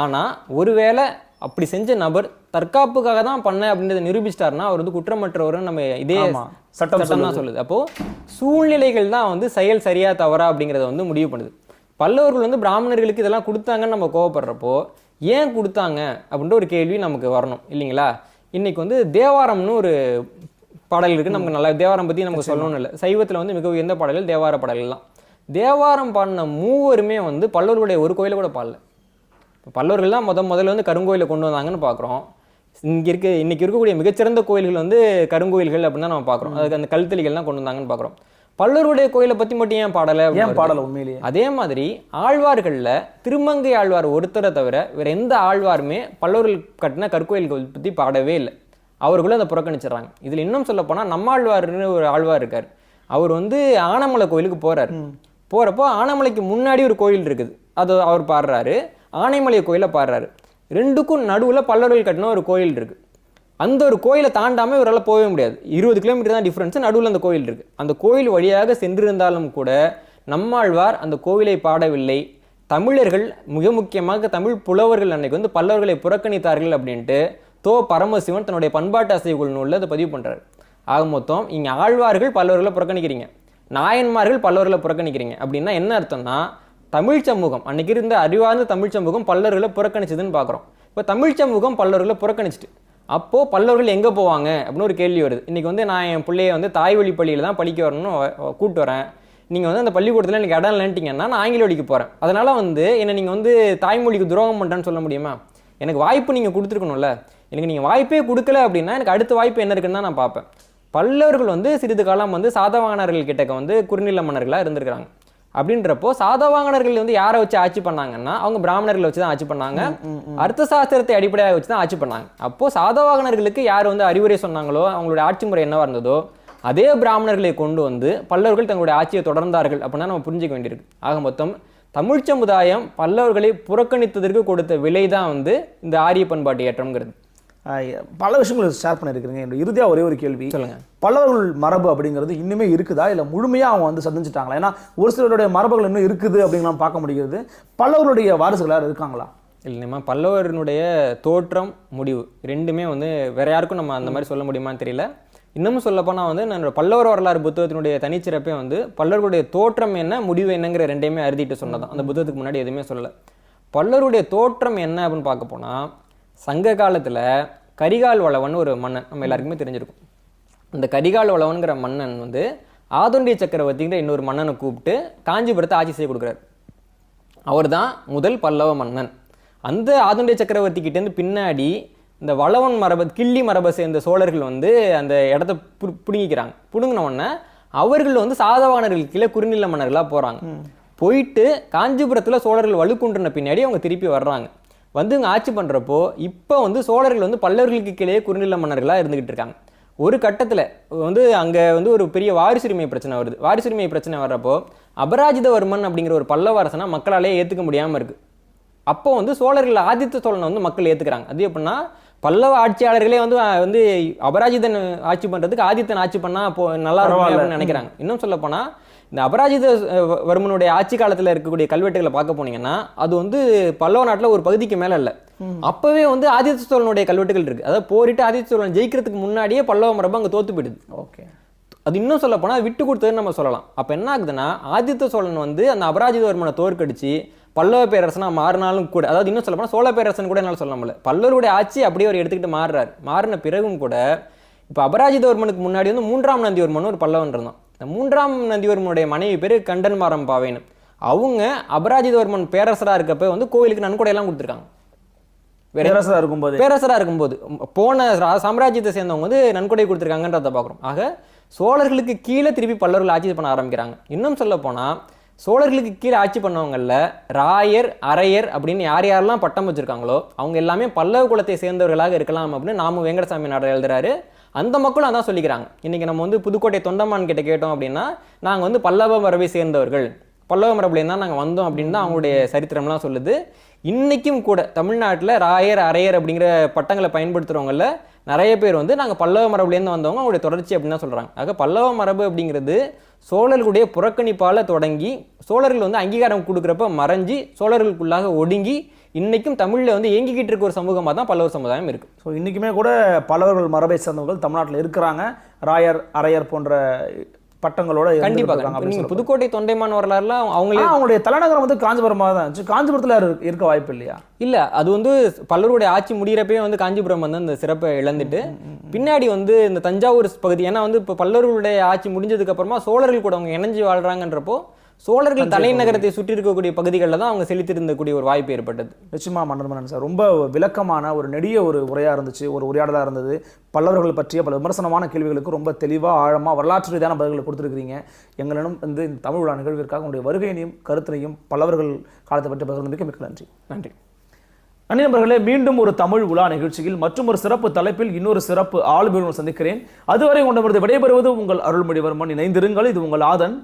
ஆனால் ஒருவேளை அப்படி செஞ்ச நபர் தற்காப்புக்காக தான் பண்ண அப்படின்றத நிரூபிச்சிட்டாருன்னா அவர் வந்து குற்றமற்றவர்னு நம்ம இதே சட்டம் தான் சொல்லுது. அப்போது சூழ்நிலைகள் தான் வந்து செயல் சரியா தவறா அப்படிங்கிறத வந்து முடிவு பண்ணுது. பல்லவர்கள் வந்து பிராமணர்களுக்கு இதெல்லாம் கொடுத்தாங்கன்னு நம்ம கோவப்படுறப்போ ஏன் கொடுத்தாங்க அப்படின்ற ஒரு கேள்வி நமக்கு வரணும் இல்லைங்களா? இன்னைக்கு வந்து தேவாரம்னு ஒரு பாடல் இருக்குது. நமக்கு நல்லா தேவாரம் பற்றி நமக்கு சொல்லணும்னு இல்லை. சைவத்தில் வந்து மிக உயர்ந்த பாடல்கள் தேவார பாடல்கள் தான். தேவாரம் பாடின மூவருமே வந்து பல்லவர்களுடைய ஒரு கோயிலை கூட பாடல. பல்லவர்கள் தான் முதல்ல வந்து கருங்கோயிலை கொண்டு வந்தாங்கன்னு பார்க்குறோம். இன்னைக்கு இருக்கக்கூடிய மிகச்சிறந்த கோயில்கள் வந்து கருங்கோயில்கள் அப்படின்னு தான் நம்ம பார்க்குறோம். அதுக்கு அந்த கல்தளிகள்லாம் கொண்டு வந்தாங்கன்னு பார்க்குறோம். பல்லவருடைய கோயிலை பற்றி மட்டும் ஏன் பாடலை? உண்மையிலேயே அதே மாதிரி ஆழ்வார்களில் திருமங்கை ஆழ்வார் ஒருத்தரை தவிர வேற எந்த ஆழ்வாருமே பல்லவர்கள் கட்டின கற்கோயில்கள் பற்றி பாடவே இல்லை. அவர்களும் அதை புறக்கணிச்சிடறாங்க. இதில் இன்னும் சொல்ல போனால் நம்மாழ்வார்னு ஒரு ஆழ்வார் இருக்கார். அவர் வந்து ஆனமலை கோயிலுக்கு போகிறப்போ ஆனமலைக்கு முன்னாடி ஒரு கோயில் இருக்குது, அது அவர் பாடுறாரு. ஆனைமலை கோயிலை பாடுறாரு. ரெண்டுக்கும் நடுவில் பல்லவர்கள் கட்டின ஒரு கோயில் இருக்குது. அந்த ஒரு கோயிலை தாண்டாமல் இவரால் போகவே முடியாது. 20 கிலோமீட்டர் தான் டிஃப்ரென்ஸ். நடுவில் அந்த கோயில் இருக்குது. அந்த கோயில் வழியாக சென்றிருந்தாலும் கூட நம்மாழ்வார் அந்த கோவிலை பாடவில்லை. தமிழர்கள் மிக முக்கியமாக தமிழ் புலவர்கள் அன்னைக்கு வந்து பல்லவர்களை புறக்கணித்தார்கள் அப்படின்ட்டு பரமசிவன் தன்னுடைய பண்பாட்டு அசைவுகள் நூலில் அதை பதிவு பண்ணுறாரு. ஆக மொத்தம் இங்கே ஆழ்வார்கள் பல்லவர்களை புறக்கணிக்கிறீங்க, நாயன்மார்கள் பல்லவர்களை புறக்கணிக்கிறீங்க அப்படின்னா என்ன அர்த்தம்னா, தமிழ் சமூகம் அன்னைக்கு இருந்த அறிவார்ந்த தமிழ் சமூகம் பல்லவர்களை புறக்கணிச்சதுன்னு பார்க்குறோம். இப்போ தமிழ் சமூகம் பல்லவர்களை புறக்கணிச்சிட்டு அப்போது பல்லவர்கள் எங்கே போவாங்க அப்படின்னு ஒரு கேள்வி வருது. இன்றைக்கி வந்து நான் என் பிள்ளைய வந்து தாய் வழி பள்ளியில் தான் படிக்க வரணும்னு கூப்பிட்டு வரேன். நீங்கள் வந்து அந்த பள்ளிக்கூடத்தில் எனக்கு இடம் இல்லைன்ட்டிங்கன்னா நான் ஆங்கில வழிக்கு போகிறேன். அதனால் வந்து என்னை நீங்கள் வந்து தாய்மொழிக்கு துரோகம் பண்ணுறேன்னு சொல்ல முடியுமா? எனக்கு வாய்ப்பு நீங்கள் கொடுத்துருக்கணும்ல. எனக்கு நீங்கள் வாய்ப்பே கொடுக்கல அப்படின்னா எனக்கு அடுத்த வாய்ப்பு என்ன இருக்குன்னு தான் நான் பார்ப்பேன். பல்லவர்கள் வந்து சிறிது காலம் வந்து சாதவாகனர்கள் கிட்டக்க வந்து குறுநில மன்னர்களாக இருந்திருக்கிறாங்க. அப்படின்றப்போ சாதவாகனர்கள் வந்து யாரை வச்சு ஆட்சி பண்ணாங்கன்னா அவங்க பிராமணர்களை வச்சு தான் ஆட்சி பண்ணாங்க. அர்த்த சாஸ்திரத்தை அடிப்படையாக வச்சு தான் ஆட்சி பண்ணாங்க. அப்போது சாதவாகனர்களுக்கு யார் வந்து அறிவுரை சொன்னாங்களோ, அவங்களுடைய ஆட்சி முறை என்னவா இருந்ததோ அதே பிராமணர்களை கொண்டு வந்து பல்லவர்கள் தங்களுடைய ஆட்சியை தொடர்ந்தார்கள் அப்படின்னா நம்ம புரிஞ்சிக்க வேண்டியிருக்கு. ஆக மொத்தம் தமிழ் சமுதாயம் பல்லவர்களை புறக்கணித்ததற்கு கொடுத்த விலை தான் வந்து இந்த ஆரிய பண்பாட்டு ஏற்றம்ங்கிறது. பல விஷயங்கள் ஷேர் பண்ணியிருக்கிறீங்க. என்னோட இறுதியாக ஒரே ஒரு கேள்வி, சொல்லுங்கள். பல்லவர்கள் மரபு அப்படிங்கிறது இன்னுமே இருக்குதா, இல்லை முழுமையாக அவங்க வந்து சந்திச்சிட்டாங்களா? ஏன்னா ஒரு சிலருடைய மரபுகள் இன்னும் இருக்குது அப்படின்லாம் பார்க்க முடிகிறது. பல்லவருடைய வாரிசுகளாக இருக்காங்களா? இல்லைம்மா, பல்லவரினுடைய தோற்றம் முடிவு ரெண்டுமே வந்து வேற யாருக்கும் நம்ம அந்த மாதிரி சொல்ல முடியுமான்னு தெரியல. இன்னமும் சொல்லப்போனால் வந்து நான் பல்லவர் வரலாறு புத்தகத்தினுடைய தனிச்சிறப்பே வந்து பல்லவர்களுடைய தோற்றம் என்ன முடிவு என்னங்கிற ரெண்டையுமே அறுதிட்டு சொன்னதான். அந்த புத்தகத்துக்கு முன்னாடி எதுவுமே சொல்லலை. பல்லவருடைய தோற்றம் என்ன அப்படின்னு பார்க்க போனால், சங்க காலத்தில் கரிகால் வளவன் ஒரு மன்னன் நம்ம எல்லாருக்குமே தெரிஞ்சிருக்கும். இந்த கரிகால் வளவன்கிற மன்னன் வந்து ஆதொண்டிய சக்கரவர்த்திங்கிற இன்னொரு மன்னனை கூப்பிட்டு காஞ்சிபுரத்தை ஆட்சி செய்ய கொடுக்குறாரு. அவர் தான் முதல் பல்லவ மன்னன். அந்த ஆதொண்டிய சக்கரவர்த்தி கிட்டேருந்து பின்னாடி இந்த வளவன் மரபை கிள்ளி மரபை சேர்ந்த சோழர்கள் வந்து அந்த இடத்த பிடுங்கிக்கிறாங்க. பிடுங்கின உடனே அவர்கள் வந்து சாதவாணர்கள் கீழே குறுநில மன்னர்களாக போகிறாங்க. போயிட்டு காஞ்சிபுரத்தில் சோழர்கள் வலுக்குன்றின பின்னாடி அவங்க திருப்பி வர்றாங்க. வந்து இவங்க ஆட்சி பண்ணுறப்போ இப்போ வந்து சோழர்கள் வந்து பல்லவர்களுக்கு கீழே குறுநில மன்னர்களாக இருந்துகிட்டு இருக்காங்க. ஒரு கட்டத்தில் வந்து அங்கே வந்து ஒரு பெரிய வாரிசுரிமை பிரச்சனை வருது. வாரிசுரிமை பிரச்சனை வர்றப்போ அபராஜிதவர்மன் அப்படிங்கிற ஒரு பல்லவ அரசனை மக்களாலே ஏற்றுக்க முடியாமல் இருக்குது. அப்போ வந்து சோழர்கள் ஆதித்த சோழனை வந்து மக்கள் ஏற்றுக்கிறாங்க. அது எப்படின்னா பல்லவ ஆட்சியாளர்களே வந்து அபராஜிதன் ஆட்சி பண்ணுறதுக்கு ஆதித்தன் ஆட்சி பண்ணால் நல்லா இருக்கும் அப்படின்னு நினைக்கிறாங்க. இன்னும் சொல்ல போனால் இந்த அபராஜித வர்மனுடைய ஆட்சி காலத்தில் இருக்கக்கூடிய கல்வெட்டுகளை பார்க்க போனீங்கன்னா அது வந்து பல்லவ நாட்டில் ஒரு பகுதிக்கு மேலே இல்லை. அப்போவே வந்து ஆதித்த சோழனுடைய கல்வெட்டுகள் இருக்குது. அதாவது போரிட்டு ஆதித்த சோழன் ஜெயிக்கிறதுக்கு முன்னாடியே பல்லவ மரபு அங்கே தோத்து போயிடுது. ஓகே, அது இன்னும் சொல்ல போனால் விட்டு கொடுத்ததுன்னு நம்ம சொல்லலாம். அப்போ என்ன ஆகுதுன்னா ஆதித்த சோழன் வந்து அந்த அபராஜிதவர்மனை தோற்கடிச்சு பல்லவ பேரரசனா மாறினாலும் கூட, அதாவது இன்னும் சொல்ல போனால் சோழ பேரரசன் கூட என்னால் சொல்ல முடியல, பல்லவருடைய ஆட்சி அப்படியே அவர் எடுத்துக்கிட்டு மாறுறாரு. மாறின பிறகும் கூட இப்போ அபராஜிதவர்மனுக்கு முன்னாடி வந்து 3ஆம் நந்திவர்மன் ஒரு பல்லவன் இருந்தான். இந்த 3ஆம் நந்திவர்மனுடைய மனைவி பேர் கண்டன்மாரம் பாவேன்னு. அவங்க அபராஜிதவர்மன் பேரரசராக இருக்கப்போ வந்து கோவிலுக்கு நன்கொடையெல்லாம் கொடுத்துருக்காங்க. பேரரசராக இருக்கும்போது போன சாம்ராஜ்யத்தை சேர்ந்தவங்க வந்து நன்கொடை கொடுத்துருக்காங்கன்றதை பார்க்குறோம். ஆக சோழர்களுக்கு கீழே திருப்பி பல்லவர்கள் ஆட்சி பண்ண ஆரம்பிக்கிறாங்க. இன்னும் சொல்ல போனால் சோழர்களுக்கு கீழே ஆட்சி பண்ணவங்களில் ராயர் அரையர் அப்படின்னு யார் யாரெல்லாம் பட்டம் வச்சுருக்காங்களோ அவங்க எல்லாமே பல்லவ குலத்தை சேர்ந்தவர்களாக இருக்கலாம் அப்படின்னு நாம வெங்கடசாமி நாடார் எழுதுறாரு. அந்த மக்களும் அதான் சொல்லிக்கிறாங்க. இன்றைக்கி நம்ம வந்து புதுக்கோட்டை தொண்டமான் கிட்ட கேட்டோம் அப்படின்னா நாங்கள் வந்து பல்லவ மரபை சேர்ந்தவர்கள், பல்லவ மரபுலேருந்து தான் நாங்கள் வந்தோம் அப்படின்னு தான் அவங்களுடைய சரித்திரம்லாம் சொல்லுது. இன்றைக்கும் கூட தமிழ்நாட்டில் ராயர் அரையர் அப்படிங்கிற பட்டங்களை பயன்படுத்துகிறவங்கள நிறைய பேர் வந்து நாங்கள் பல்லவ மரபுலேருந்து வந்தவங்க அவங்களுடைய தொடர்ச்சி அப்படின்னு தான் சொல்கிறாங்க. ஆக பல்லவ மரபு அப்படிங்கிறது சோழர்களுடைய புறக்கணிப்பால் தொடங்கி சோழர்கள் வந்து அங்கீகாரம் கொடுக்குறப்ப மறைஞ்சி சோழர்களுக்குள்ளாக ஒடுங்கி இன்றைக்கும் தமிழில் வந்து இயங்கிக்கிட்டு இருக்க ஒரு சமூகமாக தான் பல்லவர் சமுதாயம் இருக்குது. ஸோ இன்றைக்குமே கூட பல்லவர்கள் மரபை சேர்ந்தவர்கள் தமிழ்நாட்டில் இருக்கிறாங்க. ராயர் அரையர் போன்ற பட்டங்களோட கண்டிப்பாக நீங்கள் புதுக்கோட்டை தொண்டைமான் வரலாறுலாம் அவங்களுடைய தலைநகரம் வந்து காஞ்சிபுரமாக தான் இருந்துச்சு. காஞ்சிபுரத்தில் இருக்க வாய்ப்பு இல்லையா? இல்லை, அது வந்து பல்லவருடைய ஆட்சி முடிகிறப்பே வந்து காஞ்சிபுரம் வந்து அந்த சிறப்பை இழந்துட்டு பின்னாடி வந்து இந்த தஞ்சாவூர் பகுதி, ஏன்னா வந்து இப்போ பல்லவர்களுடைய ஆட்சி முடிஞ்சதுக்கு அப்புறமா சோழர்கள் கூட அவங்க இணைஞ்சு வாழ்றாங்கன்றப்போ சோழர்கள் தலைநகரத்தை சுற்றி இருக்கக்கூடிய பகுதிகளில் தான் அவங்க செலுத்திருந்தக்கூடிய ஒரு வாய்ப்பு ஏற்பட்டது. நிச்சயமா மன்னன் சார் ரொம்ப விளக்கமான ஒரு நெடிய ஒரு உரையாக இருந்துச்சு, ஒரு உரையாடலாக இருந்தது. பல்லவர்கள் பற்றிய பல விமர்சனமான கேள்விகளுக்கு ரொம்ப தெளிவாக ஆழமாக வரலாற்று ரீதியான பதில்களை கொடுத்துருக்கிறீங்க. எங்களிடம் வந்து இந்த தமிழ் விழா நிகழ்விற்காக உங்களுடைய வருகையினையும் கருத்தினையும் பல்லவர்கள் காலத்தை பற்றி பகிர்ந்தமைக்கு மிக்க நன்றி. நன்றி நண்பர்களே, மீண்டும் ஒரு தமிழ் உலா நிகழ்ச்சியில் மற்றும் ஒரு சிறப்பு தலைப்பில் இன்னொரு சிறப்பு ஆளுமையுடன் சந்திக்கிறேன். அதுவரை உங்களிடமிருந்து விடைபெறுவது உங்கள் அருள்மொழிவர்மன். இணைந்திருங்கள். இது உங்கள் ஆதன்.